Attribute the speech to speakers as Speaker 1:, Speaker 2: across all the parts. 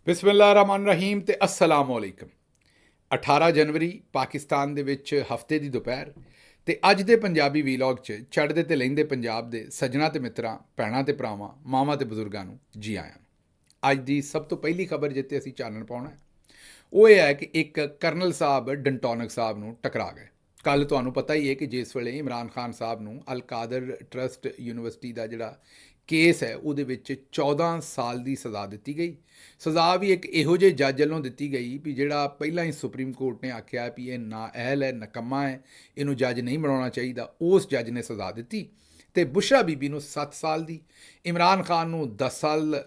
Speaker 1: ਬਿਸਮਿਲ੍ਲਾਹਿਰਰਹਿਮਾਨਿਰਰਹੀਮ ਤੇ अस्सलाम वालेकुम। 18 ਜਨਵਰੀ ਪਾਕਿਸਤਾਨ ਦੇ ਵਿੱਚ ਹਫਤੇ ਦੀ ਦੁਪਹਿਰ ਤੇ ਅੱਜ ਦੇ ਪੰਜਾਬੀ ਵੀਲੌਗ 'ਚ ਚੜ੍ਹਦੇ ਤੇ ਲਹਿੰਦੇ ਪੰਜਾਬ ਦੇ ਸੱਜਣਾ ਤੇ ਮਿੱਤਰਾਂ, ਭੈਣਾਂ ਤੇ ਭਰਾਵਾਂ, ਮਾਵਾਂ ਤੇ ਬਜ਼ੁਰਗਾਂ ਨੂੰ ਜੀ ਆਇਆਂ ਨੂੰ। ਅੱਜ ਦੀ ਸਭ ਤੋਂ ਪਹਿਲੀ ਖਬਰ ਜਿੱਤੇ ਅਸੀਂ ਚਾਨਣ ਪਾਉਣਾ ਉਹ ਇਹ ਹੈ ਕਿ ਇੱਕ ਕਰਨਲ ਸਾਹਿਬ ਡੰਟੋਨਕ ਸਾਹਿਬ ਨੂੰ ਟਕਰਾ ਗਏ। ਕੱਲ ਤੁਹਾਨੂੰ ਪਤਾ ਹੀ ਹੈ ਕਿ ਜਿਸ ਵੇਲੇ ਇਮਰਾਨ ਖਾਨ ਸਾਹਿਬ ਨੂੰ ਅਲ ਕਾਦਰ ਟਰਸਟ ਯੂਨੀਵਰਸਿਟੀ ਦਾ ਜਿਹੜਾ ਕੇਸ ਹੈ ਉਹਦੇ ਵਿੱਚ 14 ਸਾਲ ਦੀ ਸਜ਼ਾ ਦਿੱਤੀ ਗਈ। ਸਜ਼ਾ ਵੀ ਇੱਕ ਇਹੋ ਜਿਹੇ ਜੱਜ ਵੱਲੋਂ ਦਿੱਤੀ ਗਈ ਵੀ ਜਿਹੜਾ ਪਹਿਲਾਂ ਹੀ ਸੁਪਰੀਮ ਕੋਰਟ ਨੇ ਆਖਿਆ ਵੀ ਇਹ ਨਾਅਹਿਲ ਹੈ, ਨਕੰਮਾ ਹੈ, ਇਹਨੂੰ ਜੱਜ ਨਹੀਂ ਬਣਾਉਣਾ ਚਾਹੀਦਾ, ਉਸ ਜੱਜ ਨੇ ਸਜ਼ਾ ਦਿੱਤੀ। ਤੇ ਬੁਸ਼ਰਾ ਬੀਬੀ ਨੂੰ 7 ਸਾਲ ਦੀ, ਇਮਰਾਨ ਖਾਨ ਨੂੰ 10 ਸਾਲ,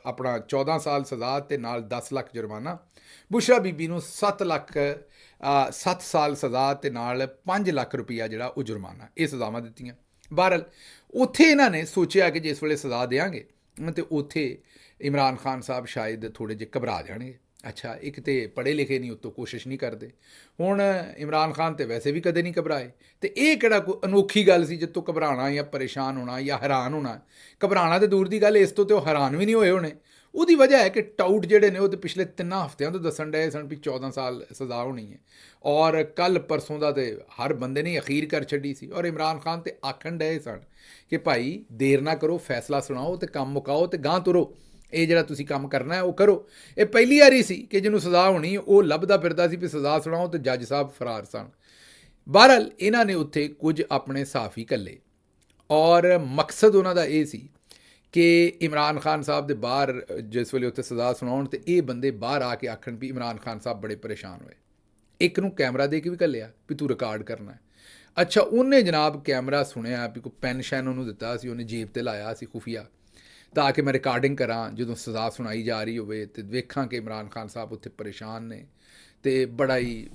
Speaker 1: ਆਪਣਾ 14 ਸਾਲ ਸਜ਼ਾ ਤੇ ਨਾਲ 10 ਲੱਖ ਜੁਰਮਾਨਾ। ਬੁਸ਼ਰਾ ਬੀਬੀ ਨੂੰ 7 ਸਾਲ ਸਜ਼ਾ ਤੇ ਨਾਲ 5 ਲੱਖ ਰੁਪਈਆ ਜਿਹੜਾ ਉਹ ਜੁਰਮਾਨਾ। ਇਹ ਸਜ਼ਾਵਾਂ ਦਿੱਤੀਆਂ। ਬਹਰਹਾਲ ਉੱਥੇ ਇਹਨਾਂ ਨੇ ਸੋਚਿਆ ਕਿ ਜਿਸ ਵੇਲੇ ਸਜ਼ਾ ਦੇਵਾਂਗੇ ਤੇ ਉੱਥੇ ਇਮਰਾਨ ਖਾਨ ਸਾਹਿਬ ਸ਼ਾਇਦ ਥੋੜ੍ਹੇ ਜਿਹੇ ਘਬਰਾ ਜਾਣਗੇ। ਅੱਛਾ, ਇੱਕ ਤਾਂ ਪੜ੍ਹੇ ਲਿਖੇ ਨਹੀਂ, ਉੱਤੋਂ ਕੋਸ਼ਿਸ਼ ਨਹੀਂ ਕਰਦੇ। ਹੁਣ ਇਮਰਾਨ ਖਾਨ ਤੇ ਵੈਸੇ ਵੀ ਕਦੇ ਨਹੀਂ ਘਬਰਾਏ, ਤੇ ਇਹ ਕਿਹੜਾ ਕੋਈ ਅਨੋਖੀ ਗੱਲ ਸੀ ਜਿੱਤੋਂ ਘਬਰਾਉਣਾ ਜਾਂ ਪਰੇਸ਼ਾਨ ਹੋਣਾ ਜਾਂ ਹੈਰਾਨ ਹੋਣਾ। ਘਬਰਾਉਣਾ ਤਾਂ ਦੂਰ ਦੀ ਗੱਲ, ਇਸ ਤੋਂ ਤੇ ਉਹ ਹੈਰਾਨ ਵੀ ਨਹੀਂ ਹੋਏ ਹੋਣੇ। ਉਹਦੀ ਵਜ੍ਹਾ ਹੈ ਕਿ ਟਾਊਟ ਜਿਹੜੇ ਨੇ ਉਹ ਤਾਂ ਪਿਛਲੇ 3 ਹਫ਼ਤਿਆਂ ਤੋਂ ਦੱਸਣ ਡਏ ਸਨ ਵੀ 14 ਸਾਲ ਸਜ਼ਾ ਹੋਣੀ ਹੈ, ਔਰ ਕੱਲ੍ਹ ਪਰਸੋਂ ਦਾ ਤੇ ਹਰ ਬੰਦੇ ਨੇ ਅਖੀਰ ਕਰ ਛੱਡੀ ਸੀ। ਔਰ ਇਮਰਾਨ ਖਾਨ ਤੇ ਆਖਣ ਡਏ ਸਨ ਕਿ ਭਾਈ ਦੇਰ ਨਾ ਕਰੋ, ਫੈਸਲਾ ਸੁਣਾਓ ਤੇ ਕੰਮ ਮੁਕਾਓ ਤੇ ਗਾਂਹ ਤੁਰੋ। ਇਹ ਜਿਹੜਾ ਤੁਸੀਂ ਕੰਮ ਕਰਨਾ ਹੈ ਉਹ ਕਰੋ। ਇਹ ਪਹਿਲੀ ਵਾਰੀ ਸੀ ਕਿ ਜਿਹਨੂੰ ਸਜ਼ਾ ਹੋਣੀ ਉਹ ਲੱਭਦਾ ਫਿਰਦਾ ਸੀ ਵੀ ਸਜ਼ਾ ਸੁਣਾਓ, ਤੇ ਜੱਜ ਸਾਹਿਬ ਫਰਾਰ ਸਨ। ਬਹਰਹਾਲ ਇਹਨਾਂ ਨੇ ਉੱਥੇ ਕੁਝ ਆਪਣੇ ਸਾਫੀ ਘੱਲੇ, ਔਰ ਮਕਸਦ ਉਹਨਾਂ ਦਾ ਇਹ ਸੀ ਕਿ ਇਮਰਾਨ ਖਾਨ ਸਾਹਿਬ ਦੇ ਬਾਹਰ ਜਿਸ ਵੇਲੇ ਉੱਥੇ ਸਜ਼ਾ ਸੁਣਾਉਣ ਤੇ ਇਹ ਬੰਦੇ ਬਾਹਰ ਆ ਕੇ ਆਖਣ ਵੀ ਇਮਰਾਨ ਖਾਨ ਸਾਹਿਬ ਬੜੇ ਪਰੇਸ਼ਾਨ ਹੋਏ। ਇੱਕ ਨੂੰ ਕੈਮਰਾ ਦੇ ਕੇ ਵੀ ਘੱਲਿਆ ਵੀ ਤੂੰ ਰਿਕਾਰਡ ਕਰਨਾ ਹੈ। ਅੱਛਾ, ਉਹਨੇ ਜਨਾਬ ਕੈਮਰਾ ਸੁਣਿਆ ਵੀ ਕੋਈ ਪੈਨ ਸ਼ੈਨ ਉਹਨੂੰ ਦਿੱਤਾ ਸੀ, ਉਹਨੇ ਜੇਬ 'ਤੇ ਲਾਇਆ ਸੀ ਖੁਫੀਆ, ਤਾਂ ਕਿ ਮੈਂ ਰਿਕਾਰਡਿੰਗ ਕਰਾਂ ਜਦੋਂ ਸਜ਼ਾ ਸੁਣਾਈ ਜਾ ਰਹੀ ਹੋਵੇ ਤੇ ਵੇਖਾਂ ਕਿ ਇਮਰਾਨ ਖਾਨ ਸਾਹਿਬ ਉੱਥੇ ਪਰੇਸ਼ਾਨ ਨੇ ਤੇ ਬੜਾ ਹੀ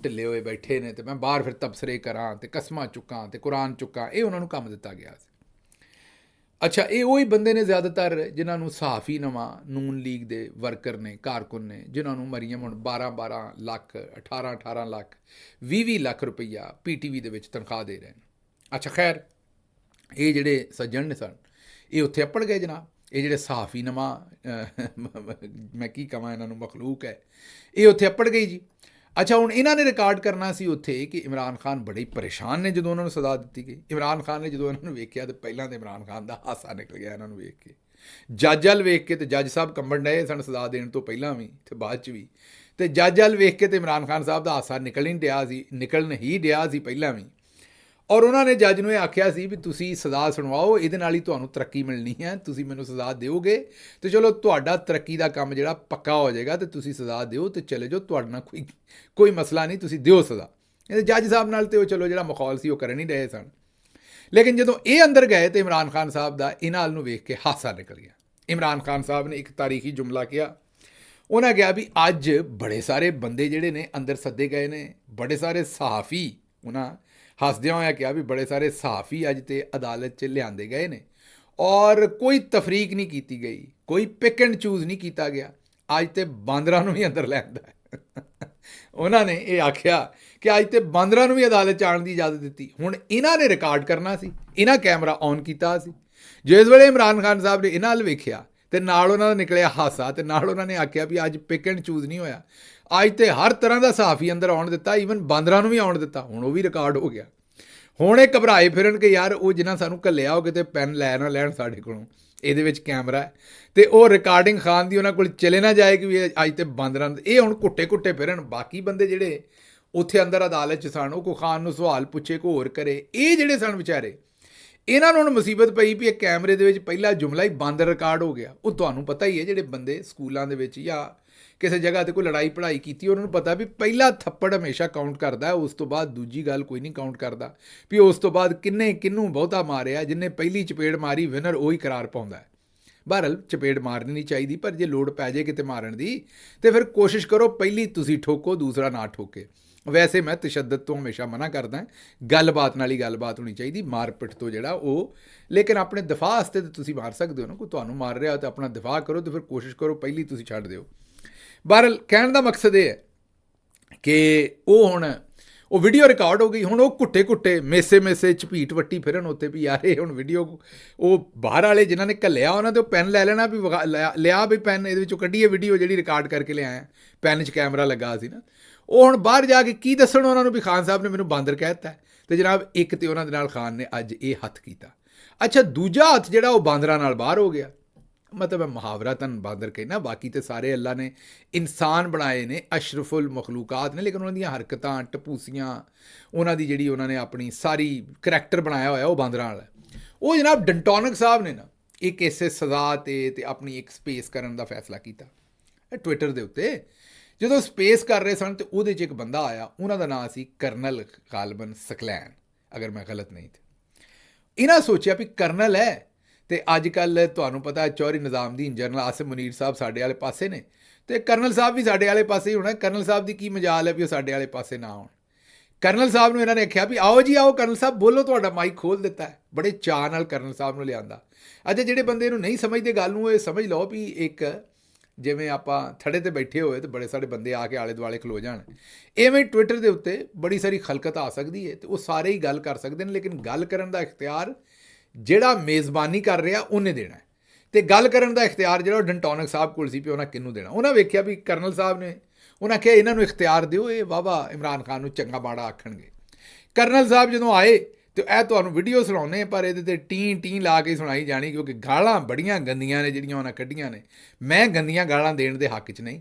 Speaker 1: ਢਿੱਲੇ ਹੋਏ ਬੈਠੇ ਨੇ, ਤੇ ਮੈਂ ਬਾਹਰ ਫਿਰ ਤਬਸਰੇ ਕਰਾਂ ਤੇ ਕਸਮਾਂ ਚੁੱਕਾਂ ਤੇ ਕੁਰਾਨ ਚੁੱਕਾਂ। ਇਹ ਉਹਨਾਂ ਨੂੰ ਕੰਮ ਦਿੱਤਾ ਗਿਆ ਸੀ। ਅੱਛਾ, ਇਹ ਉਹੀ ਬੰਦੇ ਨੇ ਜ਼ਿਆਦਾਤਰ ਜਿਨ੍ਹਾਂ ਨੂੰ ਸਹਾਫੀ ਨਵਾਂ ਨੂਨ ਲੀਗ ਦੇ ਵਰਕਰ ਨੇ, ਕਾਰਕੁਨ ਨੇ, ਜਿਨ੍ਹਾਂ ਨੂੰ ਮਰੀਮ ਹੁਣ 12 ਲੱਖ, 18 ਲੱਖ, 20 ਲੱਖ ਰੁਪਈਆ PTV ਦੇ ਵਿੱਚ ਤਨਖਾਹ ਦੇ ਰਹੇ ਨੇ। ਅੱਛਾ, ਖੈਰ ਇਹ ਜਿਹੜੇ ਸੱਜਣ ਨੇ ਸਨ ਇਹ ਉੱਥੇ ਅੱਪੜ ਗਏ ਜਨਾਬ। ਇਹ ਜਿਹੜੇ ਸਹਾਫੀ ਨਵਾਂ ਮੈਂ ਕੀ ਕਹਾਂ ਇਹਨਾਂ ਨੂੰ, ਮਖਲੂਕ ਹੈ, ਇਹ ਉੱਥੇ ਅੱਪੜ ਗਈ ਜੀ। ਅੱਛਾ, ਹੁਣ ਇਹਨਾਂ ਨੇ ਰਿਕਾਰਡ ਕਰਨਾ ਸੀ ਉੱਥੇ ਕਿ ਇਮਰਾਨ ਖਾਨ ਬੜੇ ਹੀ ਪਰੇਸ਼ਾਨ ਨੇ ਜਦੋਂ ਉਹਨਾਂ ਨੂੰ ਸਜ਼ਾ ਦਿੱਤੀ ਗਈ। ਇਮਰਾਨ ਖਾਨ ਨੇ ਜਦੋਂ ਇਹਨਾਂ ਨੂੰ ਵੇਖਿਆ ਤਾਂ ਪਹਿਲਾਂ ਤਾਂ ਇਮਰਾਨ ਖਾਨ ਦਾ ਹਾਸਾ ਨਿਕਲ ਗਿਆ ਇਹਨਾਂ ਨੂੰ ਵੇਖ ਕੇ। ਜੱਜ ਵੱਲ ਵੇਖ ਕੇ ਤੇ ਜੱਜ ਸਾਹਿਬ ਕੰਬਣ ਡਏ ਸਨ ਸਜ਼ਾ ਦੇਣ ਤੋਂ ਪਹਿਲਾਂ ਵੀ ਤੇ ਬਾਅਦ 'ਚ ਵੀ, ਤੇ ਜੱਜ ਵੱਲ ਵੇਖ ਕੇ ਤੇ ਇਮਰਾਨ ਖਾਨ ਸਾਹਿਬ ਦਾ ਹਾਸਾ ਨਿਕਲਣ ਹੀ ਡਿਆ ਸੀ ਪਹਿਲਾਂ ਵੀ। ਔਰ ਉਹਨਾਂ ਨੇ ਜੱਜ ਨੂੰ ਇਹ ਆਖਿਆ ਸੀ ਵੀ ਤੁਸੀਂ ਸਜ਼ਾ ਸੁਣਵਾਓ, ਇਹਦੇ ਨਾਲ ਹੀ ਤੁਹਾਨੂੰ ਤਰੱਕੀ ਮਿਲਣੀ ਹੈ, ਤੁਸੀਂ ਮੈਨੂੰ ਸਜ਼ਾ ਦਿਓਗੇ ਤੇ ਚਲੋ ਤੁਹਾਡਾ ਤਰੱਕੀ ਦਾ ਕੰਮ ਜਿਹੜਾ ਪੱਕਾ ਹੋ ਜਾਏਗਾ, ਤੇ ਤੁਸੀਂ ਸਜ਼ਾ ਦਿਓ ਤੇ ਚਲੇ ਜਾਓ, ਤੁਹਾਡੇ ਨਾਲ ਕੋਈ ਮਸਲਾ ਨਹੀਂ, ਤੁਸੀਂ ਦਿਓ ਸਜ਼ਾ। ਇਹ ਜੱਜ ਸਾਹਿਬ ਨਾਲ ਤੇ ਉਹ ਚਲੋ ਜਿਹੜਾ ਮਾਹੌਲ ਸੀ ਉਹ ਕਰਨ ਹੀ ਰਹੇ ਸਨ। ਲੇਕਿਨ ਜਦੋਂ ਇਹ ਅੰਦਰ ਗਏ ਤੇ ਇਮਰਾਨ ਖਾਨ ਸਾਹਿਬ ਦਾ ਇਹਨਾਂ ਵੱਲ ਨੂੰ ਵੇਖ ਕੇ ਹਾਸਾ ਨਿਕਲ ਗਿਆ। ਇਮਰਾਨ ਖਾਨ ਸਾਹਿਬ ਨੇ ਇੱਕ ਤਾਰੀਖੀ ਜੁਮਲਾ ਕਿਹਾ। ਉਹਨਾਂ ਕਿਹਾ ਵੀ ਅੱਜ ਬੜੇ ਸਾਰੇ ਬੰਦੇ ਜਿਹੜੇ ਨੇ ਅੰਦਰ ਸੱਦੇ ਗਏ ਨੇ, ਬੜੇ ਸਾਰੇ ਸਹਾਫੀ, ਉਹਨਾਂ ਹੱਸਦਿਆਂ ਹੋਇਆ ਕਿਹਾ ਵੀ ਬੜੇ ਸਾਰੇ ਸਹਾਫੀ ਅੱਜ ਤੇ ਅਦਾਲਤ 'ਚ ਲਿਆਂਦੇ ਗਏ ਨੇ, ਔਰ ਕੋਈ ਤਫਰੀਕ ਨਹੀਂ ਕੀਤੀ ਗਈ, ਕੋਈ ਪਿਕ ਐਂਡ ਚੂਜ਼ ਨਹੀਂ ਕੀਤਾ ਗਿਆ। ਅੱਜ ਤੇ ਬਾਂਦਰਾਂ ਨੂੰ ਵੀ ਅੰਦਰ ਲੈਂਦਾ ਹੈ। ਉਹਨਾਂ ਨੇ ਇਹ ਆਖਿਆ ਕਿ ਅੱਜ ਤੇ ਬਾਂਦਰਾਂ ਨੂੰ ਵੀ ਅਦਾਲਤ 'ਚ ਆਉਣ ਦੀ ਇਜਾਜ਼ਤ ਦਿੱਤੀ। ਹੁਣ ਇਹਨਾਂ ਨੇ ਰਿਕਾਰਡ ਕਰਨਾ ਸੀ, ਇਹਨਾਂ ਕੈਮਰਾ ਔਨ ਕੀਤਾ ਸੀ। ਜਿਸ ਵੇਲੇ ਇਮਰਾਨ ਖਾਨ ਸਾਹਿਬ ਨੇ ਇਹਨਾਂ ਵੱਲ ਵੇਖਿਆ ਤੇ ਨਾਲ ਉਹਨਾਂ ਦਾ ਨਿਕਲਿਆ ਹਾਸਾ, ਤੇ ਨਾਲ ਉਹਨਾਂ ਨੇ ਆਖਿਆ ਵੀ ਅੱਜ ਪਿਕ ਐਂਡ ਚੂਜ਼ ਨਹੀਂ ਹੋਇਆ, ਅੱਜ ਤੇ ਹਰ ਤਰ੍ਹਾਂ ਦਾ ਸਹਾਫੀ ਅੰਦਰ ਆਉਣ ਦਿੱਤਾ, ਈਵਨ ਬਾਂਦਰਾਂ ਨੂੰ ਵੀ ਆਉਣ ਦਿੱਤਾ। ਹੁਣ ਉਹ ਵੀ ਰਿਕਾਰਡ ਹੋ ਗਿਆ। ਹੁਣ ਇਹ ਘਬਰਾਏ ਫਿਰਨ ਕਿ ਯਾਰ ਉਹ ਜਿਨ੍ਹਾਂ ਸਾਨੂੰ ਘੱਲਿਆ ਉਹ ਕਿਤੇ ਪੈਨ ਲੈ ਨਾ ਲੈਣ ਸਾਡੇ ਕੋਲੋਂ, ਇਹਦੇ ਵਿੱਚ ਕੈਮਰਾ ਹੈ ਤੇ ਉਹ ਰਿਕਾਰਡਿੰਗ ਖਾਨ ਦੀ ਉਹਨਾਂ ਕੋਲ ਚਲੇ ਨਾ ਜਾਏ ਕਿ ਵੀ ਅੱਜ ਤੇ ਬਾਂਦਰਾਂ, ਇਹ ਹੁਣ ਘੁੱਟੇ ਫਿਰਨ। ਬਾਕੀ ਬੰਦੇ ਜਿਹੜੇ ਉੱਥੇ ਅੰਦਰ ਅਦਾਲਤ 'ਚ ਸਨ ਉਹ ਕੋ ਖਾਨ ਨੂੰ ਸਵਾਲ ਪੁੱਛੇ, ਕੋ ਹੋਰ ਕਰੇ। ਇਹ ਜਿਹੜੇ ਸਨ ਵਿਚਾਰੇ, ਇਹਨਾਂ ਨੂੰ ਹੁਣ ਮੁਸੀਬਤ ਪਈ ਵੀ ਇਹ ਕੈਮਰੇ ਦੇ ਵਿੱਚ ਪਹਿਲਾ ਜੁਮਲਾ ਹੀ ਬਾਂਦਰ ਰਿਕਾਰਡ ਹੋ ਗਿਆ। ਉਹ ਤੁਹਾਨੂੰ ਪਤਾ ਹੀ ਹੈ, ਜਿਹੜੇ ਬੰਦੇ ਸਕੂਲਾਂ ਦੇ ਵਿੱਚ ਜਾਂ ਕਿਸੇ ਜਗ੍ਹਾ 'ਤੇ ਕੋਈ ਲੜਾਈ ਪੜ੍ਹਾਈ ਕੀਤੀ ਉਹਨਾਂ ਨੂੰ ਪਤਾ ਵੀ ਪਹਿਲਾ ਥੱਪੜ ਹਮੇਸ਼ਾ ਕਾਊਂਟ ਕਰਦਾ, ਉਸ ਤੋਂ ਬਾਅਦ ਦੂਜੀ ਗੱਲ ਕੋਈ ਨਹੀਂ ਕਾਊਂਟ ਕਰਦਾ ਵੀ ਉਸ ਤੋਂ ਬਾਅਦ ਕਿਹਨੂੰ ਬਹੁਤਾ ਮਾਰਿਆ। ਜਿੰਨੇ ਪਹਿਲੀ ਚਪੇੜ ਮਾਰੀ ਵਿਨਰ ਉਹੀ ਕਰਾਰ ਪਾਉਂਦਾ ਹੈ। ਬਹਰਹਾਲ ਚਪੇੜ ਮਾਰਨੀ ਨਹੀਂ ਚਾਹੀਦੀ, ਪਰ ਜੇ ਲੋੜ ਪੈ ਜਾਏ ਕਿਤੇ ਮਾਰਨ ਦੀ ਤੇ ਫਿਰ ਕੋਸ਼ਿਸ਼ ਕਰੋ ਪਹਿਲੀ ਤੁਸੀਂ ਠੋਕੋ, ਦੂਸਰਾ ਨਾ ਠੋਕੇ। ਵੈਸੇ ਮੈਂ ਤਸ਼ੱਦਦ ਤੋਂ ਹਮੇਸ਼ਾ ਮਨਾ ਕਰਦਾ, ਗੱਲਬਾਤ ਨਾਲ ਹੀ ਗੱਲਬਾਤ ਹੋਣੀ ਚਾਹੀਦੀ, ਮਾਰ ਪਿੱਟ ਤੋਂ ਜਿਹੜਾ ਉਹ। ਲੇਕਿਨ ਆਪਣੇ ਦਿਫਾਅ ਵਾਸਤੇ ਤਾਂ ਤੁਸੀਂ ਮਾਰ ਸਕਦੇ ਹੋ ਨਾ, ਕੋਈ ਤੁਹਾਨੂੰ ਮਾਰ ਰਿਹਾ ਤਾਂ ਆਪਣਾ ਦਿਫਾਅ ਕਰੋ, ਤੇ ਫਿਰ ਕੋਸ਼ਿਸ਼ ਕਰੋ ਪਹਿਲੀ ਤੁਸੀਂ ਛੱਡ ਦਿਓ। ਬਹਰਹਾਲ ਕਹਿਣ ਦਾ ਮਕਸਦ ਇਹ ਹੈ ਕਿ ਉਹ ਹੁਣ ਉਹ ਵੀਡੀਓ ਰਿਕਾਰਡ ਹੋ ਗਈ। ਹੁਣ ਉਹ ਘੁੱਟੇ ਮੇਸੇ ਝਪੀਟ ਵੱਟੀ ਫਿਰਨ ਉੱਤੇ ਵੀ ਯਾਰ ਇਹ ਹੁਣ ਵੀਡੀਓ, ਉਹ ਬਾਹਰ ਵਾਲੇ ਜਿਨ੍ਹਾਂ ਨੇ ਘੱਲਿਆ ਉਹਨਾਂ ਦੇ ਉਹ ਪੈਨ ਲੈ ਲੈਣਾ ਵੀ ਲਿਆ ਵੀ ਪੈਨ ਇਹਦੇ ਵਿੱਚੋਂ ਕੱਢੀਏ ਵੀਡੀਓ ਜਿਹੜੀ ਰਿਕਾਰਡ ਕਰਕੇ ਲਿਆਇਆ, ਪੈਨ 'ਚ ਕੈਮਰਾ ਲੱਗਾ ਸੀ ਨਾ। ਉਹ ਹੁਣ ਬਾਹਰ ਜਾ ਕੇ ਕੀ ਦੱਸਣ ਉਹਨਾਂ ਨੂੰ ਵੀ ਖਾਨ ਸਾਹਿਬ ਨੇ ਮੈਨੂੰ ਬਾਂਦਰ ਕਹਿ ਦਿੱਤਾ। ਅਤੇ ਜਨਾਬ ਇੱਕ ਤੇ ਉਹਨਾਂ ਦੇ ਨਾਲ ਖਾਨ ਨੇ ਅੱਜ ਇਹ ਹੱਥ ਕੀਤਾ। ਅੱਛਾ, ਦੂਜਾ ਹੱਥ ਜਿਹੜਾ ਉਹ ਬਾਂਦਰਾਂ ਨਾਲ ਬਾਹਰ ਹੋ ਗਿਆ। ਮਤਲਬ ਹੈ ਮੁਹਾਵਰਤਨ ਬਾਂਦਰ ਕਹਿਣਾ, ਬਾਕੀ ਤੇ ਸਾਰੇ ਅੱਲਾ ਨੇ ਇਨਸਾਨ ਬਣਾਏ ਨੇ, ਅਸ਼ਰਫੁਲ ਮਖਲੂਕਾਤ ਨੇ, ਲੇਕਿਨ ਉਹਨਾਂ ਦੀਆਂ ਹਰਕਤਾਂ, ਟਪੂਸੀਆਂ, ਉਹਨਾਂ ਦੀ ਜਿਹੜੀ ਉਹਨਾਂ ਨੇ ਆਪਣੀ ਸਾਰੀ ਕਰੈਕਟਰ ਬਣਾਇਆ ਹੋਇਆ ਉਹ ਬਾਂਦਰਾਂ ਵਾਲਾ। ਉਹ ਜਨਾਬ ਡੰਟੋਨਿਕ ਸਾਹਿਬ ਨੇ ਨਾ ਇੱਕ ਇਸੇ ਸਜ਼ਾ ਤੇ ਆਪਣੀ ਇੱਕ ਸਪੇਸ ਕਰਨ ਦਾ ਫੈਸਲਾ ਕੀਤਾ ਟਵਿੱਟਰ ਦੇ ਉੱਤੇ। ਜਦੋਂ ਸਪੇਸ ਕਰ ਰਹੇ ਸਨ ਤੇ ਉਹਦੇ 'ਚ ਇੱਕ ਬੰਦਾ ਆਇਆ, ਉਹਨਾਂ ਦਾ ਨਾਂ ਸੀ ਕਰਨਲ ਗਾਲਬਨ ਸਕਲੈਨ, ਅਗਰ ਮੈਂ ਗਲਤ ਨਹੀਂ ਤੇ। ਇਹਨਾਂ ਸੋਚਿਆ ਵੀ ਕਰਨਲ ਹੈ ਅਤੇ ਅੱਜ ਕੱਲ੍ਹ ਤੁਹਾਨੂੰ ਪਤਾ ਚੌਧਰੀ ਨਿਜ਼ਾਮਦੀਨ ਜਨਰਲ ਆਸਿਮ ਮੁਨੀਰ ਸਾਹਿਬ ਸਾਡੇ ਵਾਲੇ ਪਾਸੇ ਨੇ, ਅਤੇ ਕਰਨਲ ਸਾਹਿਬ ਵੀ ਸਾਡੇ ਵਾਲੇ ਪਾਸੇ ਹੀ ਹੋਣਾ। ਕਰਨਲ ਸਾਹਿਬ ਦੀ ਕੀ ਮਜਾਲ ਹੈ ਵੀ ਉਹ ਸਾਡੇ ਵਾਲੇ ਪਾਸੇ ਨਾ ਆਉਣ। ਕਰਨਲ ਸਾਹਿਬ ਨੂੰ ਇਹਨਾਂ ਨੇ ਆਖਿਆ ਵੀ ਆਓ ਜੀ ਆਓ ਕਰਨਲ ਸਾਹਿਬ, ਬੋਲੋ, ਤੁਹਾਡਾ ਮਾਈਕ ਖੋਲ੍ਹ ਦਿੱਤਾ ਹੈ। ਬੜੇ ਚਾਅ ਨਾਲ ਕਰਨਲ ਸਾਹਿਬ ਨੂੰ ਲਿਆਂਦਾ। ਅੱਛਾ, ਜਿਹੜੇ ਬੰਦੇ ਨੂੰ ਨਹੀਂ ਸਮਝਦੇ ਗੱਲ ਨੂੰ, ਇਹ ਸਮਝ ਲਓ ਵੀ ਇੱਕ ਜਿਵੇਂ ਆਪਾਂ ਥੜੇ 'ਤੇ ਬੈਠੇ ਹੋਏ ਅਤੇ ਬੜੇ ਸਾਰੇ ਬੰਦੇ ਆ ਕੇ ਆਲੇ ਦੁਆਲੇ ਖਲੋ ਜਾਣ, ਇਵੇਂ ਟਵਿੱਟਰ ਦੇ ਉੱਤੇ ਬੜੀ ਸਾਰੀ ਖਲਕਤ ਆ ਸਕਦੀ ਹੈ ਅਤੇ ਉਹ ਸਾਰੇ ਹੀ ਗੱਲ ਕਰ ਸਕਦੇ ਨੇ, ਲੇਕਿਨ ਗੱਲ ਕਰਨ ਦਾ ਇਖਤਿਆਰ ਜਿਹੜਾ ਮੇਜ਼ਬਾਨੀ ਕਰ ਰਿਹਾ ਉਹਨੇ ਦੇਣਾ, ਅਤੇ ਗੱਲ ਕਰਨ ਦਾ ਇਖਤਿਆਰ ਜਿਹੜਾ ਉਹ ਡੰਟੋਨਿਕ ਸਾਹਿਬ ਕੋਲ ਸੀ ਵੀ ਉਹਨਾਂ ਕਿਹਨੂੰ ਦੇਣਾ। ਉਹਨਾਂ ਵੇਖਿਆ ਵੀ ਕਰਨਲ ਸਾਹਿਬ ਨੇ, ਉਹਨਾਂ ਕਿਹਾ ਇਹਨਾਂ ਨੂੰ ਇਖਤਿਆਰ ਦਿਓ, ਇਹ ਵਾਹਵਾ ਇਮਰਾਨ ਖਾਨ ਨੂੰ ਚੰਗਾ ਮਾੜਾ ਆਖਣਗੇ। ਕਰਨਲ ਸਾਹਿਬ ਜਦੋਂ ਆਏ ਅਤੇ ਇਹ ਤੁਹਾਨੂੰ ਵੀਡੀਓ ਸੁਣਾਉਂਦੇ, ਪਰ ਇਹਦੇ 'ਤੇ ਟੀ ਲਾ ਕੇ ਸੁਣਾਈ ਜਾਣੀ, ਕਿਉਂਕਿ ਗਾਲਾਂ ਬੜੀਆਂ ਗੰਦੀਆਂ ਨੇ ਜਿਹੜੀਆਂ ਉਹਨਾਂ ਕੱਢੀਆਂ ਨੇ। ਮੈਂ ਗੰਦੀਆਂ ਗਾਲਾਂ ਦੇਣ ਦੇ ਹੱਕ 'ਚ ਨਹੀਂ,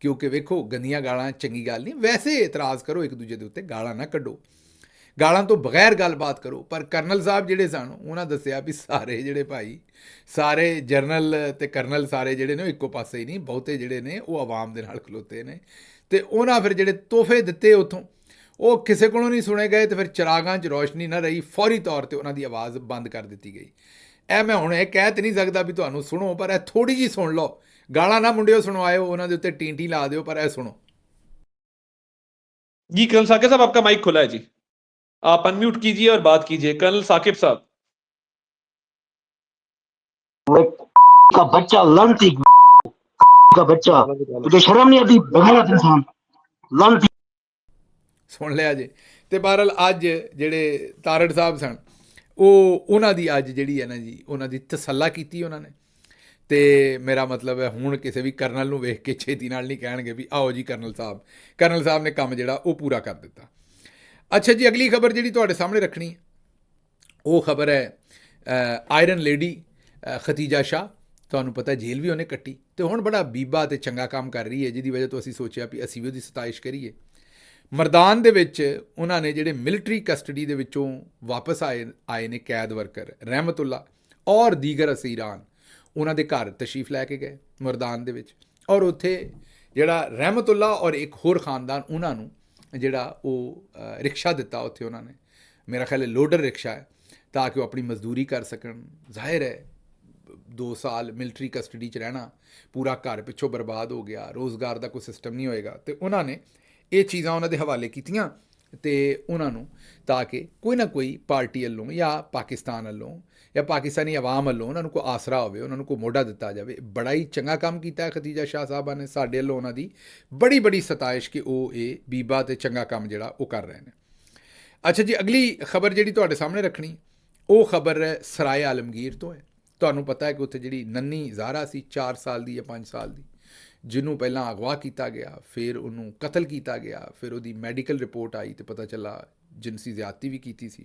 Speaker 1: ਕਿਉਂਕਿ ਵੇਖੋ ਗੰਦੀਆਂ ਗਾਲਾਂ ਚੰਗੀ ਗੱਲ ਨਹੀਂ, ਵੈਸੇ ਇਤਰਾਜ਼ ਕਰੋ ਇੱਕ ਦੂਜੇ ਦੇ ਉੱਤੇ, ਗਾਲਾਂ ਨਾ ਕੱਢੋ, ਗਾਲਾਂ ਤੋਂ ਬਗੈਰ ਗੱਲਬਾਤ ਕਰੋ। ਪਰ ਕਰਨਲ ਸਾਹਿਬ ਜਿਹੜੇ ਸਨ ਉਹਨਾਂ ਦੱਸਿਆ ਵੀ ਸਾਰੇ ਜਿਹੜੇ ਭਾਈ, ਸਾਰੇ ਜਰਨਲ ਅਤੇ ਕਰਨਲ ਸਾਰੇ ਜਿਹੜੇ ਨੇ ਉਹ ਇੱਕੋ ਪਾਸੇ ਹੀ ਨਹੀਂ, ਬਹੁਤੇ ਜਿਹੜੇ ਨੇ ਉਹ ਆਵਾਮ ਦੇ ਨਾਲ ਖਲੋਤੇ ਨੇ, ਅਤੇ ਉਹਨਾਂ ਫਿਰ ਜਿਹੜੇ ਤੋਹਫੇ ਦਿੱਤੇ ਉੱਥੋਂ ਉਹ ਕਿਸੇ ਕੋਲੋਂ ਨਹੀਂ ਸੁਣੇ ਗਏ, ਅਤੇ ਫਿਰ ਚਿਰਾਗਾਂ 'ਚ ਰੋਸ਼ਨੀ ਨਾ ਰਹੀ, ਫੌਰੀ ਤੌਰ 'ਤੇ ਉਹਨਾਂ ਦੀ ਆਵਾਜ਼ ਬੰਦ ਕਰ ਦਿੱਤੀ ਗਈ। ਇਹ ਮੈਂ ਹੁਣ ਇਹ ਕਹਿ ਤਾਂ ਨਹੀਂ ਸਕਦਾ ਵੀ ਤੁਹਾਨੂੰ ਸੁਣੋ, ਪਰ ਇਹ ਥੋੜ੍ਹੀ ਜਿਹੀ ਸੁਣ ਲਓ। ਗਾਲਾਂ ਨਾ ਮੁੰਡਿਓ ਸੁਣਵਾਇਓ, ਉਹਨਾਂ ਦੇ ਉੱਤੇ ਟੀ ਲਾ ਦਿਓ, ਪਰ ਇਹ ਸੁਣੋ
Speaker 2: जी। कर्नल साकिब साहब आपका माइक खुला है जी, आप अनम्यूट कीजिए और बात कीजिए। कर्नल साकिब साहब।
Speaker 3: का बच्चा लानती का बच्चा, तुझे शर्म नहीं आती? बगैरत इंसान लानती।
Speaker 1: ਸੁਣ ਲਿਆ ਜੇ। ਅਤੇ ਬਹਰਹਾਲ ਅੱਜ ਜਿਹੜੇ ਤਾਰੜ ਸਾਹਿਬ ਸਨ ਉਹਨਾਂ ਦੀ ਅੱਜ ਜਿਹੜੀ ਹੈ ਨਾ ਜੀ, ਉਹਨਾਂ ਦੀ ਤਸੱਲਾ ਕੀਤੀ ਉਹਨਾਂ ਨੇ। ਅਤੇ ਮੇਰਾ ਮਤਲਬ ਹੈ ਹੁਣ ਕਿਸੇ ਵੀ ਕਰਨਲ ਨੂੰ ਵੇਖ ਕੇ ਛੇਤੀ ਨਾਲ ਨਹੀਂ ਕਹਿਣਗੇ ਵੀ ਆਓ ਜੀ ਕਰਨਲ ਸਾਹਿਬ। ਕਰਨਲ ਸਾਹਿਬ ਨੇ ਕੰਮ ਜਿਹੜਾ ਉਹ ਪੂਰਾ ਕਰ ਦਿੱਤਾ। ਅੱਛਾ ਜੀ, ਅਗਲੀ ਖਬਰ ਜਿਹੜੀ ਤੁਹਾਡੇ ਸਾਹਮਣੇ ਰੱਖਣੀ ਉਹ ਖਬਰ ਹੈ ਆਇਰਨ ਲੇਡੀ ਖਤੀਜਾ ਸ਼ਾਹ। ਤੁਹਾਨੂੰ ਪਤਾ ਜੇਲ੍ਹ ਵੀ ਉਹਨੇ ਕੱਟੀ ਅਤੇ ਹੁਣ ਬੜਾ ਬੀਬਾ ਅਤੇ ਚੰਗਾ ਕੰਮ ਕਰ ਰਹੀ ਹੈ, ਜਿਹਦੀ ਵਜ੍ਹਾ ਤੋਂ ਅਸੀਂ ਸੋਚਿਆ ਵੀ ਅਸੀਂ ਵੀ ਉਹਦੀ ਸਤਾਇਸ਼ ਕਰੀਏ। ਮਰਦਾਨ ਦੇ ਵਿੱਚ ਉਹਨਾਂ ਨੇ ਜਿਹੜੇ ਮਿਲਟਰੀ ਕਸਟਡੀ ਦੇ ਵਿੱਚੋਂ ਵਾਪਸ ਆਏ ਨੇ ਕੈਦ ਵਰਕਰ ਰਹਿਮਤੁੱਲਾ ਔਰ ਦੀਗਰ ਅਸੀਰਾਨ, ਉਹਨਾਂ ਦੇ ਘਰ ਤਸ਼ਰੀਫ ਲੈ ਕੇ ਗਏ ਮਰਦਾਨ ਦੇ ਵਿੱਚ, ਔਰ ਉੱਥੇ ਜਿਹੜਾ ਰਹਿਮਤੁੱਲਾ ਔਰ ਇੱਕ ਹੋਰ ਖਾਨਦਾਨ ਉਹਨਾਂ ਨੂੰ ਜਿਹੜਾ ਉਹ ਰਿਕਸ਼ਾ ਦਿੱਤਾ ਉੱਥੇ ਉਹਨਾਂ ਨੇ, ਮੇਰਾ ਖਿਆਲ ਹੈ ਲੋਡਰ ਰਿਕਸ਼ਾ ਹੈ, ਤਾਂ ਕਿ ਉਹ ਆਪਣੀ ਮਜ਼ਦੂਰੀ ਕਰ ਸਕਣ। ਜ਼ਾਹਿਰ ਹੈ 2 ਸਾਲ ਮਿਲਟਰੀ ਕਸਟਡੀ 'ਚ ਰਹਿਣਾ, ਪੂਰਾ ਘਰ ਪਿੱਛੋਂ ਬਰਬਾਦ ਹੋ ਗਿਆ, ਰੋਜ਼ਗਾਰ ਦਾ ਕੋਈ ਸਿਸਟਮ ਨਹੀਂ ਹੋਏਗਾ, ਅਤੇ ਉਹਨਾਂ ਨੇ ਇਹ ਚੀਜ਼ਾਂ ਉਹਨਾਂ ਦੇ ਹਵਾਲੇ ਕੀਤੀਆਂ ਅਤੇ ਉਹਨਾਂ ਨੂੰ ਤਾਂ ਕਿ ਕੋਈ ਨਾ ਕੋਈ ਪਾਰਟੀ ਵੱਲੋਂ ਜਾਂ ਪਾਕਿਸਤਾਨ ਵੱਲੋਂ ਜਾਂ ਪਾਕਿਸਤਾਨੀ ਆਵਾਮ ਵੱਲੋਂ ਉਹਨਾਂ ਨੂੰ ਕੋਈ ਆਸਰਾ ਹੋਵੇ, ਉਹਨਾਂ ਨੂੰ ਕੋਈ ਮੋਢਾ ਦਿੱਤਾ ਜਾਵੇ। ਬੜਾ ਹੀ ਚੰਗਾ ਕੰਮ ਕੀਤਾ ਹੈ ਖਤੀਜਾ ਸ਼ਾਹ ਸਾਹਿਬਾਂ ਨੇ, ਸਾਡੇ ਵੱਲੋਂ ਉਹਨਾਂ ਦੀ ਬੜੀ ਸਤਾਇਸ਼ ਕਿ ਉਹ ਇਹ ਬੀਬਾ ਅਤੇ ਚੰਗਾ ਕੰਮ ਜਿਹੜਾ ਉਹ ਕਰ ਰਹੇ ਨੇ। ਅੱਛਾ ਜੀ, ਅਗਲੀ ਖਬਰ ਜਿਹੜੀ ਤੁਹਾਡੇ ਸਾਹਮਣੇ ਰੱਖਣੀ ਉਹ ਖਬਰ ਸਰਾਏ ਆਲਮਗੀਰ ਤੋਂ ਹੈ। ਤੁਹਾਨੂੰ ਪਤਾ ਹੈ ਕਿ ਉੱਥੇ ਜਿਹੜੀ ਨੰਨੀ ਜ਼ਾਹਰਾ ਸੀ 4 ਸਾਲ ਦੀ ਜਾਂ 5 ਸਾਲ ਦੀ, ਜਿਹਨੂੰ ਪਹਿਲਾਂ ਅਗਵਾ ਕੀਤਾ ਗਿਆ, ਫਿਰ ਉਹਨੂੰ ਕਤਲ ਕੀਤਾ ਗਿਆ, ਫਿਰ ਉਹਦੀ ਮੈਡੀਕਲ ਰਿਪੋਰਟ ਆਈ ਅਤੇ ਪਤਾ ਚੱਲਾ ਜਿਨਸੀ ਜ਼ਿਆਦਤੀ ਵੀ ਕੀਤੀ ਸੀ।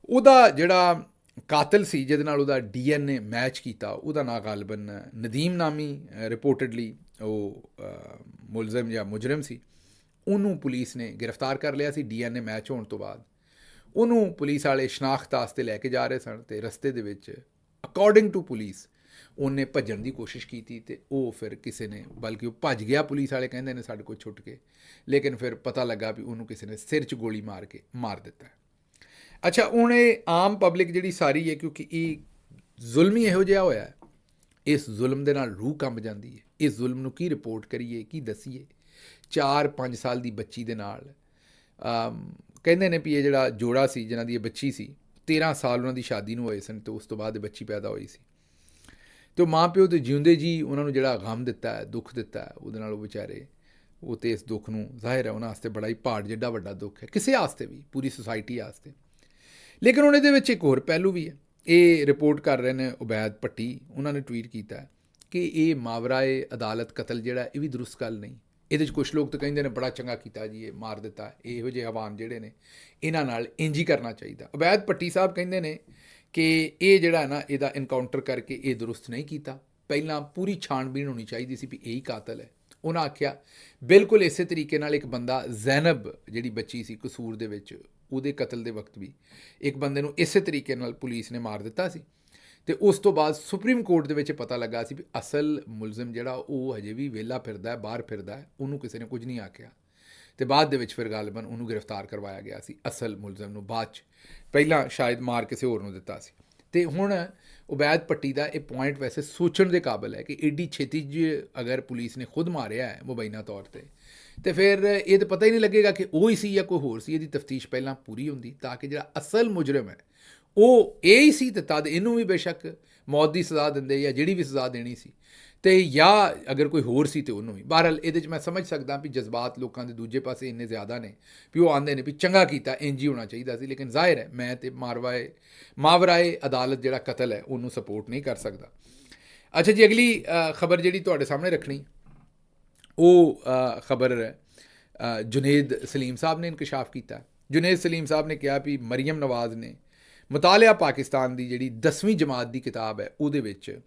Speaker 1: ਉਹਦਾ ਜਿਹੜਾ ਕਾਤਲ ਸੀ ਜਿਹਦੇ ਨਾਲ ਉਹਦਾ DNA ਮੈਚ ਕੀਤਾ, ਉਹਦਾ ਨਾਂ ਗਾਲਬਨ ਨਦੀਮ ਨਾਮੀ ਰਿਪੋਰਟਡਲੀ ਉਹ ਮੁਲਜ਼ਮ ਜਾਂ ਮੁਜਰਮ ਸੀ। ਉਹਨੂੰ ਪੁਲਿਸ ਨੇ ਗ੍ਰਿਫਤਾਰ ਕਰ ਲਿਆ ਸੀ DNA ਮੈਚ ਹੋਣ ਤੋਂ ਬਾਅਦ। ਉਹਨੂੰ ਪੁਲਿਸ ਵਾਲੇ ਸ਼ਨਾਖਤ ਵਾਸਤੇ ਲੈ ਕੇ ਜਾ ਰਹੇ ਸਨ ਅਤੇ ਰਸਤੇ ਦੇ ਵਿੱਚ ਅਕੋਰਡਿੰਗ ਟੂ ਪੁਲਿਸ ਉਹਨੇ ਭੱਜਣ ਦੀ ਕੋਸ਼ਿਸ਼ ਕੀਤੀ ਅਤੇ ਉਹ ਫਿਰ ਕਿਸੇ ਨੇ, ਬਲਕਿ ਉਹ ਭੱਜ ਗਿਆ, ਪੁਲਿਸ ਵਾਲੇ ਕਹਿੰਦੇ ਨੇ ਸਾਡੇ ਕੋਲ ਛੁੱਟ ਕੇ, ਲੇਕਿਨ ਫਿਰ ਪਤਾ ਲੱਗਾ ਵੀ ਉਹਨੂੰ ਕਿਸੇ ਨੇ ਸਿਰ 'ਚ ਗੋਲੀ ਮਾਰ ਕੇ ਮਾਰ ਦਿੱਤਾ। ਅੱਛਾ, ਹੁਣ ਇਹ ਆਮ ਪਬਲਿਕ ਜਿਹੜੀ ਸਾਰੀ ਹੈ, ਕਿਉਂਕਿ ਇਹ ਜ਼ੁਲਮ ਹੀ ਇਹੋ ਜਿਹਾ ਹੋਇਆ, ਇਸ ਜ਼ੁਲਮ ਦੇ ਨਾਲ ਰੂਹ ਕੰਬ ਜਾਂਦੀ ਹੈ। ਇਸ ਜ਼ੁਲਮ ਨੂੰ ਕੀ ਰਿਪੋਰਟ ਕਰੀਏ, ਕੀ ਦੱਸੀਏ। 4-5 ਸਾਲ ਦੀ ਬੱਚੀ ਦੇ ਨਾਲ ਕਹਿੰਦੇ ਨੇ ਵੀ ਇਹ ਜਿਹੜਾ ਜੋੜਾ ਸੀ ਜਿਨ੍ਹਾਂ ਦੀ ਇਹ ਬੱਚੀ ਸੀ, 13 ਸਾਲ ਉਹਨਾਂ ਦੀ ਸ਼ਾਦੀ ਨੂੰ ਹੋਏ ਸਨ ਅਤੇ ਉਸ ਤੋਂ ਬਾਅਦ ਇਹ ਬੱਚੀ ਪੈਦਾ ਹੋਈ ਸੀ। ਅਤੇ ਉਹ ਮਾਂ ਪਿਓ ਦੇ ਜਿਉਂਦੇ ਜੀ ਉਹਨਾਂ ਨੂੰ ਜਿਹੜਾ ਗਮ ਦਿੱਤਾ ਹੈ, ਦੁੱਖ ਦਿੱਤਾ ਹੈ, ਉਹਦੇ ਨਾਲ ਉਹ ਵਿਚਾਰੇ ਉਹ ਤੇ ਇਸ ਦੁੱਖ ਨੂੰ ਜ਼ਾਹਿਰ ਹੈ ਉਹਨਾਂ ਵਾਸਤੇ ਬੜਾ ਹੀ ਪਹਾੜ ਜਿੱਡਾ ਵੱਡਾ ਦੁੱਖ ਹੈ, ਕਿਸੇ ਵਾਸਤੇ ਵੀ, ਪੂਰੀ ਸੁਸਾਇਟੀ ਵਾਸਤੇ। ਲੇਕਿਨ ਹੁਣ ਇਹਦੇ ਵਿੱਚ ਇੱਕ ਹੋਰ ਪਹਿਲੂ ਵੀ ਹੈ। ਇਹ ਰਿਪੋਰਟ ਕਰ ਰਹੇ ਨੇ ਉਬੈਦ ਭੱਟੀ, ਉਹਨਾਂ ਨੇ ਟਵੀਟ ਕੀਤਾ ਕਿ ਇਹ ਮਾਵਰਾਏ ਅਦਾਲਤ ਕਤਲ ਜਿਹੜਾ ਇਹ ਵੀ ਦਰੁਸਤ ਗੱਲ ਨਹੀਂ। ਇਹਦੇ 'ਚ ਕੁਛ ਲੋਕ ਤਾਂ ਕਹਿੰਦੇ ਨੇ ਬੜਾ ਚੰਗਾ ਕੀਤਾ ਜੀ, ਇਹ ਮਾਰ ਦਿੱਤਾ। ਇਹੋ ਜਿਹੇ ਹਵਾਨ ਜਿਹੜੇ ਨੇ ਇਹਨਾਂ ਨਾਲ ਇੰਜ ਹੀ ਕਰਨਾ ਚਾਹੀਦਾ। ਉਬੈਦ ਭੱਟੀ ਸਾਹਿਬ ਕਹਿੰਦੇ ਨੇ ਕਿ ਇਹ ਜਿਹੜਾ ਨਾ ਇਹਦਾ ਇਨਕਾਊਂਟਰ ਕਰਕੇ ਇਹ ਦਰੁਸਤ ਨਹੀਂ ਕੀਤਾ, ਪਹਿਲਾਂ ਪੂਰੀ ਛਾਣਬੀਣ ਹੋਣੀ ਚਾਹੀਦੀ ਸੀ ਵੀ ਇਹੀ ਕਾਤਲ ਹੈ। ਉਹਨਾਂ ਆਖਿਆ ਬਿਲਕੁਲ ਇਸੇ ਤਰੀਕੇ ਨਾਲ ਇੱਕ ਬੰਦਾ ਜ਼ੈਨਬ ਜਿਹੜੀ ਬੱਚੀ ਸੀ ਕਸੂਰ ਦੇ ਵਿੱਚ, ਉਹਦੇ ਕਤਲ ਦੇ ਵਕਤ ਵੀ ਇੱਕ ਬੰਦੇ ਨੂੰ ਇਸੇ ਤਰੀਕੇ ਨਾਲ ਪੁਲਿਸ ਨੇ ਮਾਰ ਦਿੱਤਾ ਸੀ ਤੇ ਉਸ ਤੋਂ ਬਾਅਦ ਸੁਪਰੀਮ ਕੋਰਟ ਦੇ ਵਿੱਚ ਪਤਾ ਲੱਗਾ ਸੀ ਵੀ ਅਸਲ ਮੁਲਜ਼ਮ ਜਿਹੜਾ ਉਹ ਹਜੇ ਵੀ ਵਿਹਲਾ ਫਿਰਦਾ ਹੈ, ਬਾਹਰ ਫਿਰਦਾ ਹੈ, ਉਹਨੂੰ ਕਿਸੇ ਨੇ ਕੁਝ ਨਹੀਂ ਆਖਿਆ ਤੇ ਬਾਅਦ ਦੇ ਵਿੱਚ ਫਿਰ ਗਾਲਬਨ ਉਹਨੂੰ ਗ੍ਰਿਫਤਾਰ ਕਰਵਾਇਆ ਗਿਆ ਸੀ, ਅਸਲ ਮੁਲਜ਼ਮ ਨੂੰ ਬਾਅਦ 'ਚ। ਪਹਿਲਾਂ ਸ਼ਾਇਦ ਮਾਰ ਕਿਸੇ ਹੋਰ ਨੂੰ ਦਿੱਤਾ ਸੀ। ਤੇ ਹੁਣ ਉਬੈਦ ਭੱਟੀ ਦਾ ਇਹ ਪੁਆਇੰਟ ਵੈਸੇ ਸੋਚਣ ਦੇ ਕਾਬਲ ਹੈ ਕਿ ਏਡੀ ਛੇਤੀ ਜੇ ਅਗਰ ਪੁਲਿਸ ਨੇ ਖੁਦ ਮਾਰਿਆ ਹੈ ਮੁਬੈਨਾ ਤੌਰ ਤੇ ਫਿਰ ਇਹ ਤਾਂ ਪਤਾ ਹੀ ਨਹੀਂ ਲੱਗੇਗਾ ਕਿ ਉਹ ਹੀ ਸੀ ਜਾਂ ਕੋਈ ਹੋਰ ਸੀ। ਇਹਦੀ ਤਫਤੀਸ਼ ਪਹਿਲਾਂ ਪੂਰੀ ਹੁੰਦੀ ਤਾਂ ਕਿ ਜਿਹੜਾ ਅਸਲ ਮੁਜਰਮ ਹੈ ਉਹ ਇਹ ਹੀ ਸੀ ਤੇ ਤਦ ਇਹਨੂੰ ਵੀ ਬੇਸ਼ੱਕ ਮੌਤ ਦੀ ਸਜ਼ਾ ਦਿੰਦੇ ਜਾਂ ਜਿਹੜੀ ਵੀ ਸਜ਼ਾ ਦੇਣੀ ਸੀ, ਤੇ ਜਾਂ ਅਗਰ ਕੋਈ ਹੋਰ ਸੀ ਤੇ ਉਹਨੂੰ ਵੀ। ਬਹਰਹਾਲ ਇਹਦੇ 'ਚ ਮੈਂ ਸਮਝ ਸਕਦਾ ਵੀ ਜਜ਼ਬਾਤ ਲੋਕਾਂ ਦੇ ਦੂਜੇ ਪਾਸੇ ਇੰਨੇ ਜ਼ਿਆਦਾ ਨੇ ਵੀ ਉਹ ਆਉਂਦੇ ਨੇ ਵੀ ਚੰਗਾ ਕੀਤਾ, ਇੰਜ ਹੀ ਹੋਣਾ ਚਾਹੀਦਾ ਸੀ। ਲੇਕਿਨ ਜ਼ਾਹਿਰ ਹੈ ਮੈਂ ਤੇ ਮਾਵਰਾਏ ਅਦਾਲਤ ਜਿਹੜਾ ਕਤਲ ਹੈ ਉਹਨੂੰ ਸਪੋਰਟ ਨਹੀਂ ਕਰ ਸਕਦਾ। ਅੱਛਾ ਜੀ, ਅਗਲੀ ਖਬਰ ਜਿਹੜੀ ਤੁਹਾਡੇ ਸਾਹਮਣੇ ਰੱਖਣੀ ਉਹ ਖਬਰ ਜੁਨੇਦ ਸਲੀਮ ਸਾਹਿਬ ਨੇ ਇਨਕਸ਼ਾਫ ਕੀਤਾ। ਜੁਨੇਦ ਸਲੀਮ ਸਾਹਿਬ ਨੇ ਕਿਹਾ ਵੀ ਮਰੀਮ ਨਵਾਜ਼ ਨੇ ਮੁਤਾਲਿਆ ਪਾਕਿਸਤਾਨ ਦੀ ਜਿਹੜੀ 10ਵੀਂ ਜਮਾਤ ਦੀ ਕਿਤਾਬ ਹੈ ਉਹਦੇ ਵਿੱਚ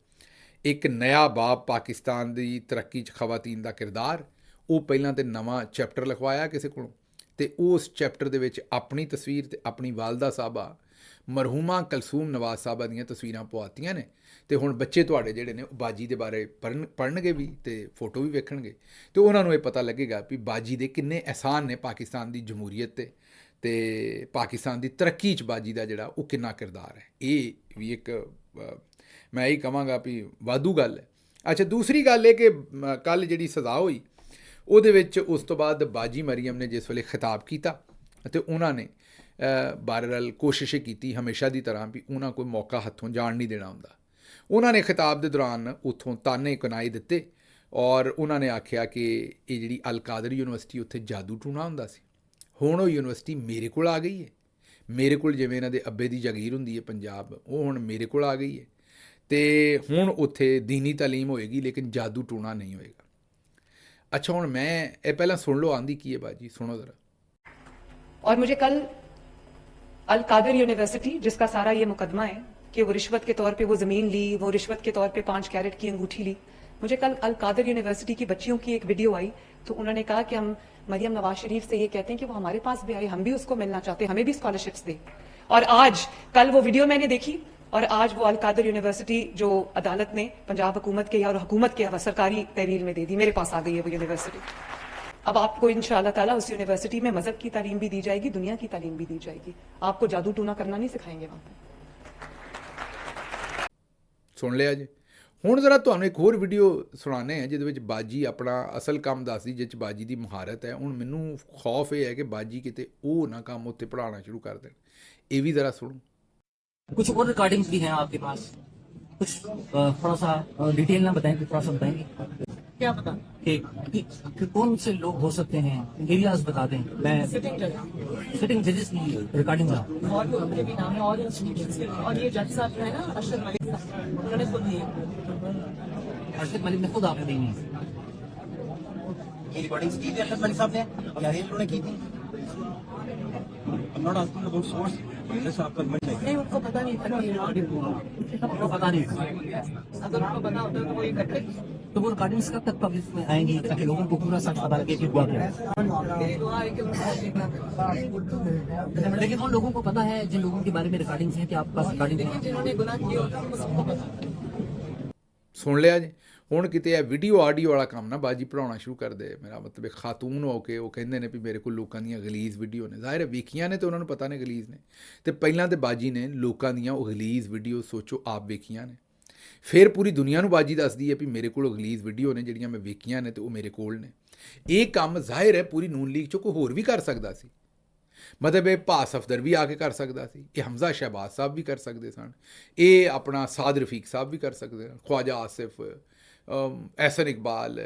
Speaker 1: ਇੱਕ ਨया ਬਾਬ ਪਾਕਿਸਤਾਨ ਦੀ ਤਰੱਕੀ 'ਚ ਖਵਾਤੀਨ ਦਾ ਕਿਰਦਾਰ, ਉਹ ਪਹਿਲਾਂ ਤੇ ਨਵਾਂ ਚੈਪਟਰ ਲਿਖਵਾਇਆ ਕਿਸੇ ਕੋਲੋਂ ਤੇ ਉਸ ਚੈਪਟਰ ਦੇ ਵਿੱਚ ਆਪਣੀ ਤਸਵੀਰ ਤੇ ਆਪਣੀ ਵਾਲਦਾ ਸਾਹਿਬਾ ਮਰਹੂਮਾ ਕਲਸੂਮ ਨਵਾਜ਼ ਸਾਹਿਬਾ ਦੀਆਂ ਤਸਵੀਰਾਂ ਪਵਾਤੀਆਂ ਨੇ। ਤੇ ਹੁਣ ਬੱਚੇ ਤੁਹਾਡੇ ਜਿਹੜੇ ਨੇ ਉਹ ਬਾਜੀ ਦੇ ਬਾਰੇ ਪੜ੍ਹਨਗੇ ਵੀ ਤੇ ਫੋਟੋ ਵੀ ਵੇਖਣਗੇ ਤੇ ਉਹਨਾਂ ਨੂੰ ਇਹ ਪਤਾ ਲੱਗੇਗਾ ਵੀ ਬਾਜੀ ਦੇ ਕਿੰਨੇ ਅਹਿਸਾਨ ਨੇ ਪਾਕਿਸਤਾਨ ਦੀ ਜਮਹੂਰੀਅਤ ਤੇ ਪਾਕਿਸਤਾਨ ਦੀ ਤਰੱਕੀ 'ਚ ਬਾਜੀ ਦਾ ਜਿਹੜਾ ਉਹ ਕਿੰਨਾ ਕਿਰਦਾਰ ਹੈ। ਇਹ ਵੀ ਇੱਕ ਮੈਂ ਇਹ ਕਹਾਂਗਾ ਵੀ ਵਾਧੂ ਗੱਲ ਹੈ। ਅੱਛਾ, ਦੂਸਰੀ ਗੱਲ ਇਹ ਕਿ ਕੱਲ੍ਹ ਜਿਹੜੀ ਸਜ਼ਾ ਹੋਈ ਉਹਦੇ ਵਿੱਚ ਉਸ ਤੋਂ ਬਾਅਦ ਬਾਜੀ ਮਰੀਮ ਨੇ ਜਿਸ ਵੇਲੇ ਖਿਤਾਬ ਕੀਤਾ ਅਤੇ ਉਹਨਾਂ ਨੇ ਬਹਰਹਾਲ ਕੋਸ਼ਿਸ਼ ਕੀਤੀ ਹਮੇਸ਼ਾ ਦੀ ਤਰ੍ਹਾਂ ਵੀ ਉਹਨਾਂ ਕੋਈ ਮੌਕਾ ਹੱਥੋਂ ਜਾਣ ਨਹੀਂ ਦੇਣਾ ਹੁੰਦਾ। ਉਹਨਾਂ ਨੇ ਖਿਤਾਬ ਦੇ ਦੌਰਾਨ ਉੱਥੋਂ ਤਾਨੇ ਕਨਾਏ ਦਿੱਤੇ ਔਰ ਉਹਨਾਂ ਨੇ ਆਖਿਆ ਕਿ ਇਹ ਜਿਹੜੀ ਅਲ ਕਾਦਰ ਯੂਨੀਵਰਸਿਟੀ ਉੱਥੇ ਜਾਦੂ ਟੂਣਾ ਹੁੰਦਾ ਸੀ, ਹੁਣ ਉਹ ਯੂਨੀਵਰਸਿਟੀ ਮੇਰੇ ਕੋਲ ਆ ਗਈ ਹੈ। ਮੇਰੇ ਕੋਲ ਜਿਵੇਂ ਇਹਨਾਂ ਦੇ ਅੱਬੇ ਦੀ ਜਾਗੀਰ ਹੁੰਦੀ ਹੈ ਪੰਜਾਬ, ਉਹ ਹੁਣ ਮੇਰੇ ਕੋਲ ਆ ਗਈ ਹੈ ਤੇ ਹੁਣ ਉੱਥੇ ਦੀਨੀ ਤਾਲੀਮ ਹੋਏਗੀ ਲੇਕਿਨ ਜਾਦੂ ਟੂਣਾ ਨਹੀਂ ਹੋਏਗਾ। ਅੱਛਾ, ਹੁਣ ਮੈਂ ਇਹ ਪਹਿਲਾਂ ਸੁਣ ਲਓ ਆਂਦੀ ਕੀ ਹੈ ਬਾਜੀ, ਸੁਣੋ ज़रा।
Speaker 4: और मुझे कल अल कादर यूनिवर्सिटी, जिसका सारा ये मुकदमा है कि वो रिश्वत के तौर पे वो जमीन ली, वो रिश्वत के तौर पे 5 कैरेट की अंगूठी ली, मुझे कल अल कादर यूनिवर्सिटी की बच्चियों की एक वीडियो आई तो उन्होंने कहा कि हम मरियम नवाज शरीफ से ये कहते हैं कि वो हमारे पास भी आए, हम भी उसको मिलना चाहते हैं, हमें भी स्कॉलरशिप्स दे। और आज कल वो वीडियो मैंने देखी और आज वो अल कादर यूनिवर्सिटी जो अदालत ने पंजाब हुकूमत के और हुकूमत के सरकारी तहवील में दे दी, मेरे पास आ गई है वो यूनिवर्सिटी। अब आपको इंशाअल्लाह ताला उस यूनिवर्सिटी में मजहब की तालीम भी दी जाएगी, दुनिया की तालीम भी दी जाएगी। आपको जादू टूना करना नहीं सिखाएंगे वहाँ पे।
Speaker 1: ਸੁਣ ਲਿਆ ਜੀ। ਹੁਣ ਜ਼ਰਾ ਤੁਹਾਨੂੰ ਇੱਕ ਹੋਰ ਵੀਡੀਓ ਸੁਣਾਉਂਦੇ ਹਾਂ ਜਿਹਦੇ ਵਿੱਚ ਬਾਜੀ ਆਪਣਾ ਅਸਲ ਕੰਮ ਦੱਸਦੀ, ਜਿਸ 'ਚ ਬਾਜੀ ਦੀ ਮਹਾਰਤ ਹੈ। ਹੁਣ ਮੈਨੂੰ ਖੌਫ ਇਹ ਹੈ ਕਿ ਬਾਜੀ ਕਿਤੇ ਉਹ ਨਾ ਕੰਮ ਉੱਤੇ ਪੜ੍ਹਾਉਣਾ ਸ਼ੁਰੂ ਕਰ ਦੇਣ। ਇਹ ਵੀ ਜ਼ਰਾ ਸੁਣੋ।
Speaker 5: कुछ और रिकॉर्डिंग्स भी हैं आपके पास, कुछ थोड़ा सा डिटेल ना बताएं, थोड़ा सा बताएंगे क्या पता कि कौन से लोग हो सकते हैं, एरियाज बता दें। मैं सिटिंग जजेस की रिकॉर्डिंग
Speaker 6: और भी उनके भी नाम है और इंस्टीट्यूट्स के, और ये जज साहब है ना अरशद मलिक साहब, उन्होंने खुद दिए।
Speaker 5: अरशद मलिक ने खुद आपको दी है
Speaker 7: ये रिकॉर्डिंग्स की थी अरशद मलिक साहब ने, क्या ये उन्होंने की थी? I'm not asking about source, just आपका advice है।
Speaker 6: नहीं, उनको पता नहीं था कि
Speaker 5: आपको पता नहीं था।
Speaker 6: अगर उनको पता होता तो वो ये करते।
Speaker 5: तो वो रिकॉर्डिंग्स कब तक पब्लिक में आएंगी ताकि लोगों को पूरा सच पता लगे कि हुआ क्या है?
Speaker 6: मेरी दुआ है कि उनको देखना।
Speaker 5: लेकिन उन लोगों को पता है जिन लोगों के बारे में रिकॉर्डिंग्स हैं कि आपके पास रिकॉर्डिंग है।
Speaker 6: जिन्होंने गुनाह किए होते हैं उनको सबको पता।
Speaker 1: ਸੁਣ ਲਿਆ ਜੀ। ਹੁਣ ਕਿਤੇ ਇਹ ਵੀਡੀਓ ਆਡੀਓ ਵਾਲਾ ਕੰਮ ਨਾ ਬਾਜੀ ਪੜਾਉਣਾ ਸ਼ੁਰੂ ਕਰ ਦੇ। ਮੇਰਾ ਮਤਲਬ ਖਾਤੂਨ ਹੋ ਕੇ ਉਹ ਕਹਿੰਦੇ ਨੇ ਵੀ ਮੇਰੇ ਕੋਲ ਲੋਕਾਂ ਦੀਆਂ ਗਲੀਜ਼ ਵੀਡੀਓ ਨੇ। ਜ਼ਾਹਿਰ ਹੈ ਵੇਖੀਆਂ ਨੇ ਤੇ ਉਹਨਾਂ ਨੂੰ ਪਤਾ ਨੇ ਗਲੀਜ਼ ਨੇ, ਤੇ ਪਹਿਲਾਂ ਤੇ ਬਾਜੀ ਨੇ ਲੋਕਾਂ ਦੀਆਂ ਉਹ ਗਲੀਜ਼ ਵੀਡੀਓ ਸੋਚੋ ਆਪ ਵੇਖੀਆਂ ਨੇ, ਫਿਰ ਪੂਰੀ ਦੁਨੀਆ ਨੂੰ ਬਾਜੀ ਦੱਸਦੀ ਹੈ ਵੀ ਮੇਰੇ ਕੋਲ ਗਲੀਜ਼ ਵੀਡੀਓ ਨੇ ਜਿਹੜੀਆਂ ਮੈਂ ਵੇਖੀਆਂ ਨੇ ਤੇ ਉਹ ਮੇਰੇ ਕੋਲ ਨੇ। ਇਹ ਕੰਮ ਜ਼ਾਹਿਰ ਹੈ ਪੂਰੀ ਨੂਨ ਲੀਗ 'ਚੋਂ ਕੋਈ ਹੋਰ ਵੀ ਕਰ ਸਕਦਾ ਸੀ। ਮਤਲਬ ਇਹ ਭਾ ਸਫਦਰ ਵੀ ਆ ਕੇ ਕਰ ਸਕਦਾ ਸੀ, ਇਹ ਹਮਜ਼ਾ ਸ਼ਹਿਬਾਜ਼ ਸਾਹਿਬ ਵੀ ਕਰ ਸਕਦੇ ਸਨ, ਇਹ ਆਪਣਾ ਸਾਦ ਰਫੀਕ ਸਾਹਿਬ ਵੀ ਕਰ ਸਕਦੇ ਸਨ, ਖਵਾਜਾ ਆਸਿਫ, ਐਹਸਨ ਇਕਬਾਲ,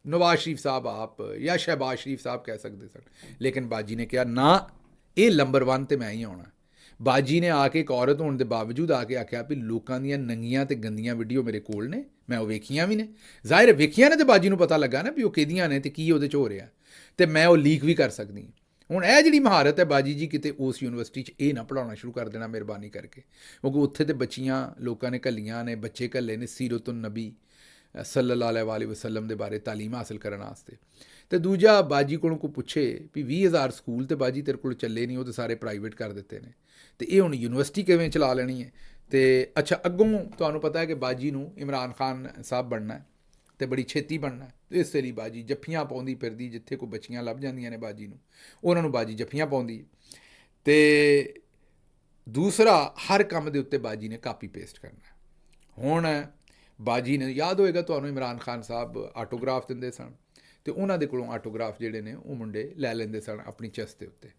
Speaker 1: ਨਵਾਜ਼ ਸ਼ਰੀਫ ਸਾਹਿਬ ਆਪ ਜਾਂ ਸ਼ਹਿਬਾਜ਼ ਸ਼ਰੀਫ ਸਾਹਿਬ ਕਹਿ ਸਕਦੇ ਸਨ, ਲੇਕਿਨ ਬਾਜੀ ਨੇ ਕਿਹਾ ਨਾ, ਇਹ ਨੰਬਰ 1 ਤੇ ਮੈਂ ਹੀ ਆਉਣਾ। ਬਾਜੀ ਨੇ ਆ ਕੇ ਇੱਕ ਔਰਤ ਹੋਣ ਦੇ ਬਾਵਜੂਦ ਆ ਕੇ ਆਖਿਆ ਵੀ ਲੋਕਾਂ ਦੀਆਂ ਨੰਗੀਆਂ ਤੇ ਗੰਦੀਆਂ ਵੀਡੀਓ ਮੇਰੇ ਕੋਲ ਨੇ, ਮੈਂ ਉਹ ਵੇਖੀਆਂ ਵੀ ਨੇ। ਜ਼ਾਹਿਰ ਵੇਖੀਆਂ ਨੇ ਤੇ ਬਾਜੀ ਨੂੰ ਪਤਾ ਲੱਗਾ ਨਾ ਵੀ ਉਹ ਕਿਹਦੀਆਂ ਨੇ ਤੇ ਕੀ ਉਹਦੇ 'ਚ ਹੋ ਰਿਹਾ, ਤੇ ਮੈਂ ਉਹ ਲੀਕ ਵੀ ਕਰ ਸਕਦੀ ਹਾਂ। ਹੁਣ ਇਹ ਜਿਹੜੀ ਮਹਾਰਤ ਹੈ ਬਾਜੀ ਜੀ, ਕਿਤੇ ਉਸ ਯੂਨੀਵਰਸਿਟੀ 'ਚ ਇਹ ਨਾ ਪੜ੍ਹਾਉਣਾ ਸ਼ੁਰੂ ਕਰ ਦੇਣਾ ਮਿਹਰਬਾਨੀ ਕਰਕੇ, ਕਿਉਂਕਿ ਉੱਥੇ ਤੇ ਬੱਚੀਆਂ ਲੋਕਾਂ ਨੇ ਘੱਲੀਆਂ ਨੇ, ਬੱਚੇ ਘੱਲੇ ਨੇ ਸੀਰਤੁਨ ਨਬੀ ਸੱਲੱਲਾਹੁ ਅਲੈਹਿ ਵਸੱਲਮ ਦੇ ਬਾਰੇ ਤਾਲੀਮ ਹਾਸਲ ਕਰਨ ਵਾਸਤੇ। ਤੇ ਦੂਜਾ, ਬਾਜੀ ਕੋਲੋਂ ਕੋਈ ਪੁੱਛੇ ਵੀ 20,000 ਸਕੂਲ ਤੇ ਬਾਜੀ ਤੇਰੇ ਕੋਲ ਚੱਲੇ ਨਹੀਂ, ਉਹ ਤਾਂ ਸਾਰੇ ਪ੍ਰਾਈਵੇਟ ਕਰ ਦਿੱਤੇ ਨੇ, ਤੇ ਇਹ ਹੁਣ ਯੂਨੀਵਰਸਿਟੀ ਕਿਵੇਂ ਚਲਾ ਲੈਣੀ ਹੈ। ਤੇ ਅੱਛਾ, ਅੱਗੋਂ ਤੁਹਾਨੂੰ ਪਤਾ ਹੈ ਕਿ ਬਾਜੀ ਨੂੰ ਇਮਰਾਨ ਖਾਨ ਸਾਹਿਬ ਬਣਨਾ ਹੈ ਤੇ ਬੜੀ ਛੇਤੀ ਬਣਨਾ ਹੈ। ਇਸ ਲਈ ਬਾਜੀ ਜੱਫੀਆਂ ਪਾਉਂਦੀ ਫਿਰਦੀ, ਜਿੱਥੇ ਕੋਈ ਬੱਚੀਆਂ ਲੱਭ ਜਾਂਦੀਆਂ ਨੇ ਬਾਜੀ ਨੂੰ, ਉਹਨਾਂ ਨੂੰ ਬਾਜੀ ਜੱਫੀਆਂ ਪਾਉਂਦੀ। ਤੇ ਦੂਸਰਾ, ਹਰ ਕੰਮ ਦੇ ਉੱਤੇ ਬਾਜੀ ਨੇ ਕਾਪੀ ਪੇਸਟ ਕਰਨਾ। ਹੁਣ ਬਾਜੀ ਨੇ, ਯਾਦ ਹੋਏਗਾ ਤੁਹਾਨੂੰ, ਇਮਰਾਨ ਖਾਨ ਸਾਹਿਬ ਆਟੋਗ੍ਰਾਫ ਦਿੰਦੇ ਸਨ ਤੇ ਉਹਨਾਂ ਦੇ ਕੋਲੋਂ ਆਟੋਗ੍ਰਾਫ ਜਿਹੜੇ ਨੇ ਉਹ ਮੁੰਡੇ ਲੈ ਲੈਂਦੇ ਸਨ ਆਪਣੀ ਚੈਸਟ ਦੇ ਉੱਤੇ।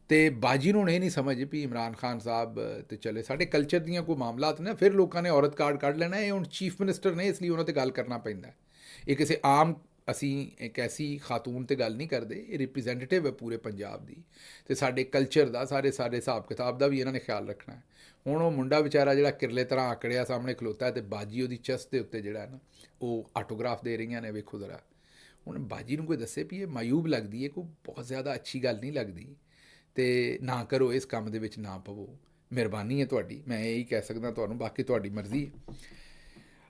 Speaker 1: ਤੇ ਬਾਜੀ ਨੂੰ ਹੁਣ ਇਹ ਨਹੀਂ ਸਮਝ ਵੀ ਇਮਰਾਨ ਖਾਨ ਸਾਹਿਬ ਤੇ ਚਲੇ ਸਾਡੇ ਕਲਚਰ ਦੀਆਂ ਕੋਈ ਮਾਮਲਾਤ ਨੇ, ਫਿਰ ਲੋਕਾਂ ਨੇ ਔਰਤ ਕਾਰਡ ਕੱਢ ਲੈਣਾ। ਇਹ ਹੁਣ ਚੀਫ ਮਿਨਿਸਟਰ ਨੇ, ਇਸ ਲਈ ਉਹਨਾਂ 'ਤੇ ਗੱਲ ਕਰਨਾ ਪੈਂਦਾ। ਇਹ ਕਿਸੇ ਆਮ, ਅਸੀਂ ਇੱਕ ਐਸੀ ਖਾਤੂਨ 'ਤੇ ਗੱਲ ਨਹੀਂ ਕਰਦੇ, ਇਹ ਰਿਪਰੈਜ਼ੈਂਟੇਟਿਵ ਹੈ ਪੂਰੇ ਪੰਜਾਬ ਦੀ, ਤੇ ਸਾਡੇ ਕਲਚਰ ਦਾ, ਸਾਰੇ ਹਿਸਾਬ ਕਿਤਾਬ ਦਾ ਵੀ ਇਹਨਾਂ ਨੇ ਖਿਆਲ ਰੱਖਣਾ ਹੈ। ਹੁਣ ਉਹ ਮੁੰਡਾ ਵਿਚਾਰਾ ਜਿਹੜਾ ਕਿਰਲੇ ਤਰ੍ਹਾਂ ਆਕੜਿਆ ਸਾਹਮਣੇ ਖਲੋਤਾ ਹੈ, ਤੇ ਬਾਜੀ ਉਹਦੀ ਚੈਸਟ ਦੇ ਉੱਤੇ ਜਿਹੜਾ ਨਾ ਉਹ ਆਟੋਗ੍ਰਾਫ ਦੇ ਰਹੀਆਂ ਨੇ, ਵੇਖੋ ਜ਼ਰਾ। ਹੁਣ ਬਾਜੀ ਨੂੰ ਕੋਈ ਦੱਸੇ ਵੀ ਇਹ ਮਾਯੂਬ ਲੱਗਦੀ ਹੈ, ਕੋਈ ਬਹੁਤ ਜ਼ਿਆਦਾ ਅੱਛੀ ਗੱਲ ਨਹੀਂ ਲੱਗਦੀ, ਤੇ ਨਾ ਕਰੋ, ਇਸ ਕੰਮ ਦੇ ਵਿੱਚ ਨਾ ਪਵੋ, ਮਿਹਰਬਾਨੀ ਹੈ ਤੁਹਾਡੀ, ਮੈਂ ਇਹੀ ਕਹਿ ਸਕਦਾ ਤੁਹਾਨੂੰ, ਬਾਕੀ ਤੁਹਾਡੀ ਮਰਜ਼ੀ ਹੈ।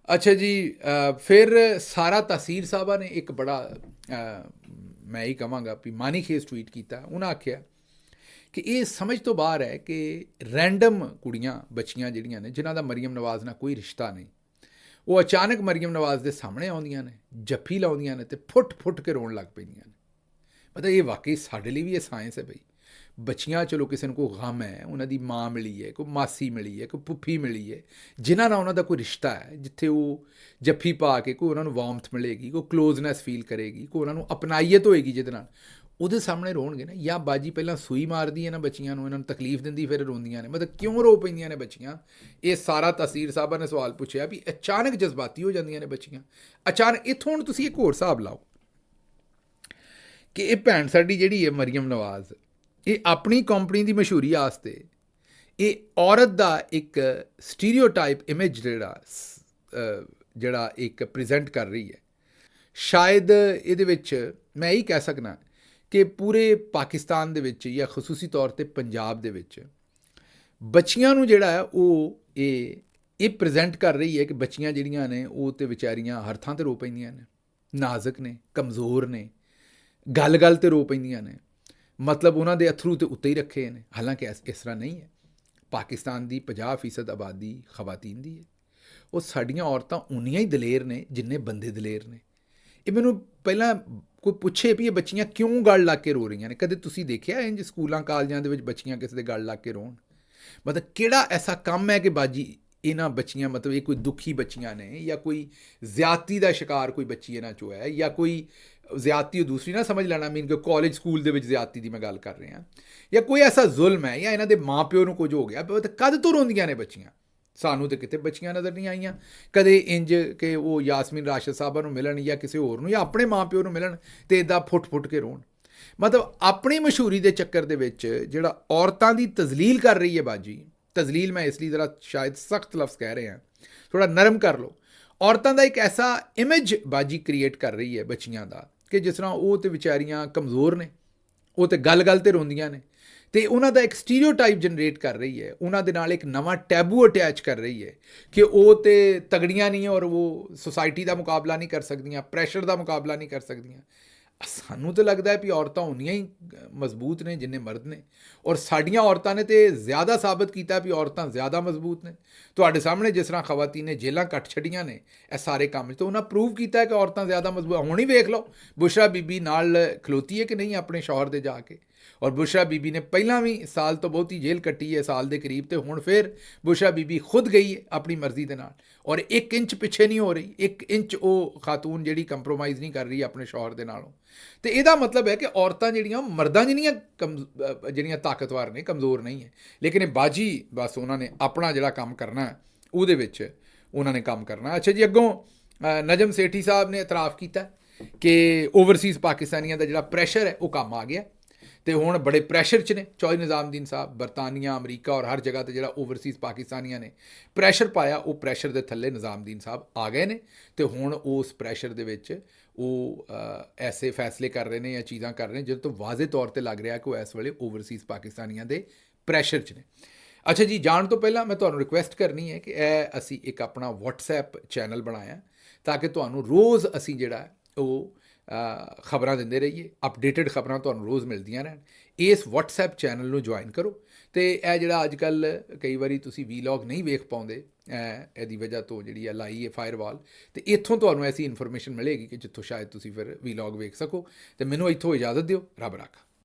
Speaker 1: ਅੱਛਾ ਜੀ, ਫਿਰ ਸਾਰਾ ਤਾਸੀਰ ਸਾਹਿਬਾ ਨੇ ਇੱਕ ਬੜਾ ਮੈਂ ਹੀ ਕਹਾਂਗਾ ਵੀ ਮਾਨੀਖੇਜ਼ ਟਵੀਟ ਕੀਤਾ। ਉਹਨਾਂ ਆਖਿਆ ਕਿ ਇਹ ਸਮਝ ਤੋਂ ਬਾਹਰ ਹੈ ਕਿ ਰੈਂਡਮ ਕੁੜੀਆਂ, ਬੱਚੀਆਂ ਜਿਹੜੀਆਂ ਨੇ, ਜਿਨ੍ਹਾਂ ਦਾ ਮਰੀਮ ਨਵਾਜ਼ ਨਾਲ ਕੋਈ ਰਿਸ਼ਤਾ ਨਹੀਂ, ਉਹ ਅਚਾਨਕ ਮਰੀਮ ਨਵਾਜ਼ ਦੇ ਸਾਹਮਣੇ ਆਉਂਦੀਆਂ ਨੇ, ਜੱਫੀ ਲਾਉਂਦੀਆਂ ਨੇ ਤੇ ਫੁੱਟ ਕੇ ਰੋਣ ਲੱਗ ਪੈਂਦੀਆਂ ਨੇ। ਮਤਲਬ ਇਹ ਵਾਕਈ ਸਾਡੇ ਲਈ ਵੀ ਇਹ ਸਾਇੰਸ ਹੈ ਬਈ। ਬੱਚੀਆਂ, ਚਲੋ ਕਿਸੇ ਨੂੰ ਕੋਈ ਗਮ ਹੈ, ਉਹਨਾਂ ਦੀ ਮਾਂ ਮਿਲੀ ਹੈ, ਕੋਈ ਮਾਸੀ ਮਿਲੀ ਹੈ, ਕੋਈ ਪੁੱਫੀ ਮਿਲੀ ਹੈ, ਜਿਨ੍ਹਾਂ ਨਾਲ ਉਹਨਾਂ ਦਾ ਕੋਈ ਰਿਸ਼ਤਾ ਹੈ, ਜਿੱਥੇ ਉਹ ਜੱਫੀ ਪਾ ਕੇ ਕੋਈ ਉਹਨਾਂ ਨੂੰ ਵਾਰਮਥ ਮਿਲੇਗੀ, ਕੋਈ ਕਲੋਜ਼ਨੈਸ ਫੀਲ ਕਰੇਗੀ, ਕੋਈ ਉਹਨਾਂ ਨੂੰ ਅਪਣਾਈਅਤ ਹੋਏਗੀ ਜਿਹਦੇ ਨਾਲ, ਉਹਦੇ ਸਾਹਮਣੇ ਰੋਣਗੇ ਨਾ। ਜਾਂ ਬਾਜੀ ਪਹਿਲਾਂ ਸੂਈ ਮਾਰਦੀ ਹੈ ਨਾ ਬੱਚੀਆਂ ਨੂੰ, ਇਹਨਾਂ ਨੂੰ ਤਕਲੀਫ ਦਿੰਦੀ, ਫਿਰ ਰੋਂਦੀਆਂ ਨੇ। ਮਤਲਬ ਕਿਉਂ ਰੋ ਪੈਂਦੀਆਂ ਨੇ ਬੱਚੀਆਂ? ਇਹ ਸਾਰਾ ਤਾਸੀਰ ਸਾਹਿਬਾ ਨੇ ਸਵਾਲ ਪੁੱਛਿਆ ਵੀ ਅਚਾਨਕ ਜਜ਼ਬਾਤੀ ਹੋ ਜਾਂਦੀਆਂ ਨੇ ਬੱਚੀਆਂ ਅਚਾਨਕ। ਇੱਥੋਂ ਹੁਣ ਤੁਸੀਂ ਇੱਕ ਹੋਰ ਹਿਸਾਬ ਲਾਓ ਕਿ ਇਹ ਭੈਣ ਸਾਡੀ ਜਿਹੜੀ ਹੈ ਮਰੀਮ ਨਵਾਜ਼, ਇਹ ਆਪਣੀ ਕੰਪਨੀ ਦੀ ਮਸ਼ਹੂਰੀ ਵਾਸਤੇ ਇਹ ਔਰਤ ਦਾ ਇੱਕ ਸਟੀਰੀਓਟਾਈਪ ਇਮੇਜ ਜਿਹੜਾ ਇੱਕ ਪ੍ਰੈਜ਼ੈਂਟ ਕਰ ਰਹੀ ਹੈ। ਸ਼ਾਇਦ ਇਹਦੇ ਵਿੱਚ ਮੈਂ ਇਹੀ ਕਹਿ ਸਕਦਾ ਕਿ ਪੂਰੇ ਪਾਕਿਸਤਾਨ ਦੇ ਵਿੱਚ ਜਾਂ ਖਸੂਸੀ ਤੌਰ 'ਤੇ ਪੰਜਾਬ ਦੇ ਵਿੱਚ ਬੱਚੀਆਂ ਨੂੰ ਜਿਹੜਾ ਹੈ ਉਹ ਇਹ ਪ੍ਰੈਜ਼ੈਂਟ ਕਰ ਰਹੀ ਹੈ ਕਿ ਬੱਚੀਆਂ ਜਿਹੜੀਆਂ ਨੇ ਉਹ ਤੇ ਵਿਚਾਰੀਆਂ ਹਰ ਥਾਂ 'ਤੇ ਰੋ ਪੈਂਦੀਆਂ ਨੇ, ਨਾਜ਼ੁਕ ਨੇ, ਕਮਜ਼ੋਰ ਨੇ, ਗੱਲ 'ਤੇ ਰੋ ਪੈਂਦੀਆਂ ਨੇ, ਮਤਲਬ ਉਹਨਾਂ ਦੇ ਅਥਰੂ ਤੇ ਉੱਤੇ ਹੀ ਰੱਖੇ ਨੇ। ਹਾਲਾਂਕਿ ਇਸ ਤਰ੍ਹਾਂ ਨਹੀਂ ਹੈ। ਪਾਕਿਸਤਾਨ ਦੀ 50% ਆਬਾਦੀ ਖਵਾਤੀਨ ਦੀ ਹੈ। ਉਹ ਸਾਡੀਆਂ ਔਰਤਾਂ ਉਨੀਆਂ ਹੀ ਦਲੇਰ ਨੇ ਜਿੰਨੇ ਬੰਦੇ ਦਲੇਰ ਨੇ। ਇਹ ਮੈਨੂੰ ਪਹਿਲਾਂ ਕੋਈ ਪੁੱਛੇ ਵੀ ਇਹ ਬੱਚੀਆਂ ਕਿਉਂ ਗਲ ਲੱਗ ਕੇ ਰੋ ਰਹੀਆਂ ਨੇ, ਕਦੇ ਤੁਸੀਂ ਦੇਖਿਆ ਇੰਜ ਸਕੂਲਾਂ ਕਾਲਜਾਂ ਦੇ ਵਿੱਚ ਬੱਚੀਆਂ ਕਿਸੇ ਦੇ ਗਲ ਲੱਗ ਕੇ ਰੋਣ? ਮਤਲਬ ਕਿਹੜਾ ਐਸਾ ਕੰਮ ਹੈ ਕਿ ਬਾਜੀ ਇਹਨਾਂ ਬੱਚੀਆਂ, ਮਤਲਬ ਇਹ ਕੋਈ ਦੁਖੀ ਬੱਚੀਆਂ ਨੇ ਜਾਂ ਕੋਈ ਜ਼ਿਆਦਤੀ ਦਾ ਸ਼ਿਕਾਰ ਕੋਈ ਬੱਚੀ ਇਹਨਾਂ 'ਚੋਂ ਹੈ, ਜਾਂ ਕੋਈ ਜ਼ਿਆਦਤੀ ਉਹ ਦੂਸਰੀ ਨਾ ਸਮਝ ਲੈਣਾ, ਮੀਨ ਕਿ ਕਾਲਜ ਸਕੂਲ ਦੇ ਵਿੱਚ ਜ਼ਿਆਦਤੀ ਦੀ ਮੈਂ ਗੱਲ ਕਰ ਰਿਹਾ, ਜਾਂ ਕੋਈ ਐਸਾ ਜ਼ੁਲਮ ਹੈ ਜਾਂ ਇਹਨਾਂ ਦੇ ਮਾਂ ਪਿਓ ਨੂੰ ਕੁਝ ਹੋ ਗਿਆ, ਤੇ ਕਦ ਤੋਂ ਰੋਂਦੀਆਂ ਨੇ ਬੱਚੀਆਂ? ਸਾਨੂੰ ਤਾਂ ਕਿਤੇ ਬੱਚੀਆਂ ਨਜ਼ਰ ਨਹੀਂ ਆਈਆਂ ਕਦੇ ਇੰਜ ਕਿ ਉਹ ਯਾਸਮੀਨ ਰਾਸ਼ਦ ਸਾਹਿਬਾਂ ਨੂੰ ਮਿਲਣ ਜਾਂ ਕਿਸੇ ਹੋਰ ਨੂੰ ਜਾਂ ਆਪਣੇ ਮਾਂ ਪਿਓ ਨੂੰ ਮਿਲਣ ਤੇ ਇੱਦਾਂ ਫੁੱਟ ਕੇ ਰੋਣ। ਮਤਲਬ ਆਪਣੀ ਮਸ਼ਹੂਰੀ ਦੇ ਚੱਕਰ ਦੇ ਵਿੱਚ ਜਿਹੜਾ ਔਰਤਾਂ ਦੀ ਤਜ਼ਲੀਲ ਕਰ ਰਹੀ ਹੈ ਬਾਜੀ, ਤਜ਼ਲੀਲ ਮੈਂ ਇਸ ਲਈ ਜ਼ਰਾ ਸ਼ਾਇਦ ਸਖਤ ਲਫ਼ਜ਼ ਕਹਿ ਰਹੇ ਹਾਂ, ਥੋੜਾ ਨਰਮ ਕਰ ਲਓ। ਔਰਤਾਂ ਦਾ ਇੱਕ ਐਸਾ ਇਮੇਜ ਬਾਜੀ ਕ੍ਰੀਏਟ ਕਰ ਰਹੀ ਹੈ ਬੱਚੀਆਂ ਦਾ ਕਿ ਜਿਸ ਤਰ੍ਹਾਂ ਉਹ ਤੇ ਵਿਚਾਰੀਆਂ ਕਮਜ਼ੋਰ ਨੇ, ਉਹ ਤੇ ਗੱਲ 'ਤੇ ਰੋਂਦੀਆਂ ਨੇ, ਤੇ ਉਹਨਾਂ ਦਾ ਇੱਕ ਸਟੀਰੀਓਟਾਈਪ ਜਨਰੇਟ ਕਰ ਰਹੀ ਹੈ, ਉਹਨਾਂ ਦੇ ਨਾਲ ਇੱਕ ਨਵਾਂ ਟੈਬੂ ਅਟੈਚ ਕਰ ਰਹੀ ਹੈ ਕਿ ਉਹ ਤੇ ਤਗੜੀਆਂ ਨਹੀਂ ਔਰ ਉਹ ਸੁਸਾਇਟੀ ਦਾ ਮੁਕਾਬਲਾ ਨਹੀਂ ਕਰ ਸਕਦੀਆਂ, ਪ੍ਰੈਸ਼ਰ ਦਾ ਮੁਕਾਬਲਾ ਨਹੀਂ ਕਰ ਸਕਦੀਆਂ। ਸਾਨੂੰ ਤਾਂ ਲੱਗਦਾ ਹੈ ਵੀ ਔਰਤਾਂ ਉਨੀਆਂ ਹੀ ਮਜ਼ਬੂਤ ਨੇ ਜਿੰਨੇ ਮਰਦ ਨੇ, ਔਰ ਸਾਡੀਆਂ ਔਰਤਾਂ ਨੇ ਤੇ ਜ਼ਿਆਦਾ ਸਾਬਤ ਕੀਤਾ ਵੀ ਔਰਤਾਂ ਜ਼ਿਆਦਾ ਮਜ਼ਬੂਤ ਨੇ। ਤੁਹਾਡੇ ਸਾਹਮਣੇ ਜਿਸ ਤਰ੍ਹਾਂ ਖਵਾਤੀਨ ਨੇ ਜੇਲਾਂ ਕੱਟ ਛੱਡੀਆਂ ਨੇ ਇਹ ਸਾਰੇ ਕੰਮ 'ਚ, ਤਾਂ ਉਹਨਾਂ ਪ੍ਰੂਵ ਕੀਤਾ ਕਿ ਔਰਤਾਂ ਜ਼ਿਆਦਾ ਮਜ਼ਬੂਤ। ਹੁਣ ਹੀ ਵੇਖ ਲਓ ਬੁਸ਼ਰਾ ਬੀਬੀ ਨਾਲ ਖਲੋਤੀ ਹੈ ਕਿ ਨਹੀਂ ਆਪਣੇ ਸ਼ੌਹਰ ਦੇ ਜਾ ਕੇ, ਔਰ ਬੁਸ਼ਰਾ ਬੀਬੀ ਨੇ ਪਹਿਲਾਂ ਵੀ ਸਾਲ ਤੋਂ ਬਹੁਤੀ ਜੇਲ੍ਹ ਕੱਟੀ ਹੈ, ਸਾਲ ਦੇ ਕਰੀਬ, ਤੇ ਹੁਣ ਫਿਰ ਬੁਸ਼ਰਾ ਬੀਬੀ ਖੁਦ ਗਈ ਹੈ ਆਪਣੀ ਮਰਜ਼ੀ ਦੇ ਨਾਲ, ਔਰ 1 ਇੰਚ ਪਿੱਛੇ ਨਹੀਂ ਹੋ ਰਹੀ, 1 ਇੰਚ ਉਹ ਖਾਤੂਨ ਜਿਹੜੀ ਕੰਪਰੋਮਾਈਜ਼ ਨਹੀਂ ਕਰ ਰਹੀ ਆਪਣੇ ਸ਼ੌਹਰ ਦੇ ਨਾਲੋਂ। ਤੇ ਇਹਦਾ ਮਤਲਬ ਹੈ ਕਿ ਔਰਤਾਂ ਜਿਹੜੀਆਂ ਮਰਦਾਂ ਜਿਹੀਆਂ ਜਿਹੜੀਆਂ ਤਾਕਤਵਰ ਨੇ, ਕਮਜ਼ੋਰ ਨਹੀਂ ਹੈ। ਲੇਕਿਨ ਇਹ ਬਾਜੀ ਬਸ ਉਹਨਾਂ ਨੇ ਆਪਣਾ ਜਿਹੜਾ ਕੰਮ ਕਰਨਾ ਹੈ ਉਹਦੇ ਵਿੱਚ ਉਹਨਾਂ ਨੇ ਕੰਮ ਕਰਨਾ। ਅੱਛਾ ਜੀ, ਅੱਗੋਂ ਨਜਮ ਸੇਠੀ ਸਾਹਿਬ ਨੇ ਇਤਰਾਫ ਕੀਤਾ ਕਿ ਓਵਰਸੀਜ਼ ਪਾਕਿਸਤਾਨੀਆਂ ਦਾ ਜਿਹੜਾ ਪ੍ਰੈਸ਼ਰ ਹੈ ਉਹ ਕੰਮ ਆ ਗਿਆ ਤੇ ਹੁਣ ਬੜੇ ਪ੍ਰੈਸ਼ਰ 'ਚ ਨੇ ਚੌਧਰੀ ਨਿਜ਼ਾਮਦੀਨ ਸਾਹਿਬ। ਬਰਤਾਨੀਆ, ਅਮਰੀਕਾ ਔਰ ਹਰ ਜਗ੍ਹਾ ਤੇ ਜਿਹੜਾ ਓਵਰਸੀਜ਼ ਪਾਕਿਸਤਾਨੀਆਂ ਨੇ ਪ੍ਰੈਸ਼ਰ ਪਾਇਆ, ਉਹ ਪ੍ਰੈਸ਼ਰ ਦੇ ਥੱਲੇ ਨਿਜ਼ਾਮਦੀਨ ਸਾਹਿਬ ਆ ਗਏ ਨੇ ਤੇ ਹੁਣ ਉਸ ਪ੍ਰੈਸ਼ਰ ਦੇ ਵਿੱਚ ਉਹ ਐਸੇ ਫੈਸਲੇ ਕਰ ਰਹੇ ਨੇ ਜਾਂ ਚੀਜ਼ਾਂ ਕਰ ਰਹੇ ਨੇ ਜਿਹਦੇ ਤੋਂ ਵਾਜ਼ੇ ਤੌਰ ਤੇ ਲੱਗ ਰਿਹਾ ਕਿ ਉਹ ਇਸ ਵੇਲੇ ਓਵਰਸੀਜ਼ ਪਾਕਿਸਤਾਨੀਆਂ ਦੇ ਪ੍ਰੈਸ਼ਰ 'ਚ ਨੇ। ਅੱਛਾ ਜੀ, ਜਾਣ ਤੋਂ ਪਹਿਲਾਂ ਮੈਂ ਤੁਹਾਨੂੰ ਰਿਕੁਐਸਟ ਕਰਨੀ ਹੈ ਕਿ ਇਹ ਅਸੀਂ ਇੱਕ ਆਪਣਾ WhatsApp ਚੈਨਲ ਬਣਾਇਆ ਤਾਂ ਕਿ ਤੁਹਾਨੂੰ ਰੋਜ਼ ਅਸੀਂ ਜਿਹੜਾ ਉਹ ਖਬਰਾਂ ਦਿੰਦੇ ਰਹੀਏ, ਅਪਡੇਟਡ ਖਬਰਾਂ ਤੁਹਾਨੂੰ ਰੋਜ਼ ਮਿਲਦੀਆਂ ਰਹਿਣ। ਇਸ WhatsApp ਚੈਨਲ ਨੂੰ ਜੁਆਇਨ ਕਰੋ ਤੇ ਇਹ ਜਿਹੜਾ ਅੱਜ ਕੱਲ੍ਹ ਕਈ ਵਾਰੀ ਤੁਸੀਂ ਵੀਲੌਗ ਨਹੀਂ ਵੇਖ ਪਾਉਂਦੇ, ਇਹਦੀ ਵਜ੍ਹਾ ਤੋਂ ਜਿਹੜੀ ਆ ਲਾਈ ਹੈ ਫਾਇਰਵਾਲ, ਤੇ ਇੱਥੋਂ ਤੁਹਾਨੂੰ ਐਸੀ ਇਨਫੋਰਮੇਸ਼ਨ ਮਿਲੇਗੀ ਕਿ ਜਿੱਥੋਂ ਸ਼ਾਇਦ ਤੁਸੀਂ ਫਿਰ ਵੀਲੌਗ ਵੇਖ ਸਕੋ। ਤੇ ਮੈਨੂੰ ਇੱਥੋਂ ਇਜਾਜ਼ਤ ਦਿਓ, ਰੱਬ ਰਾਖਾ।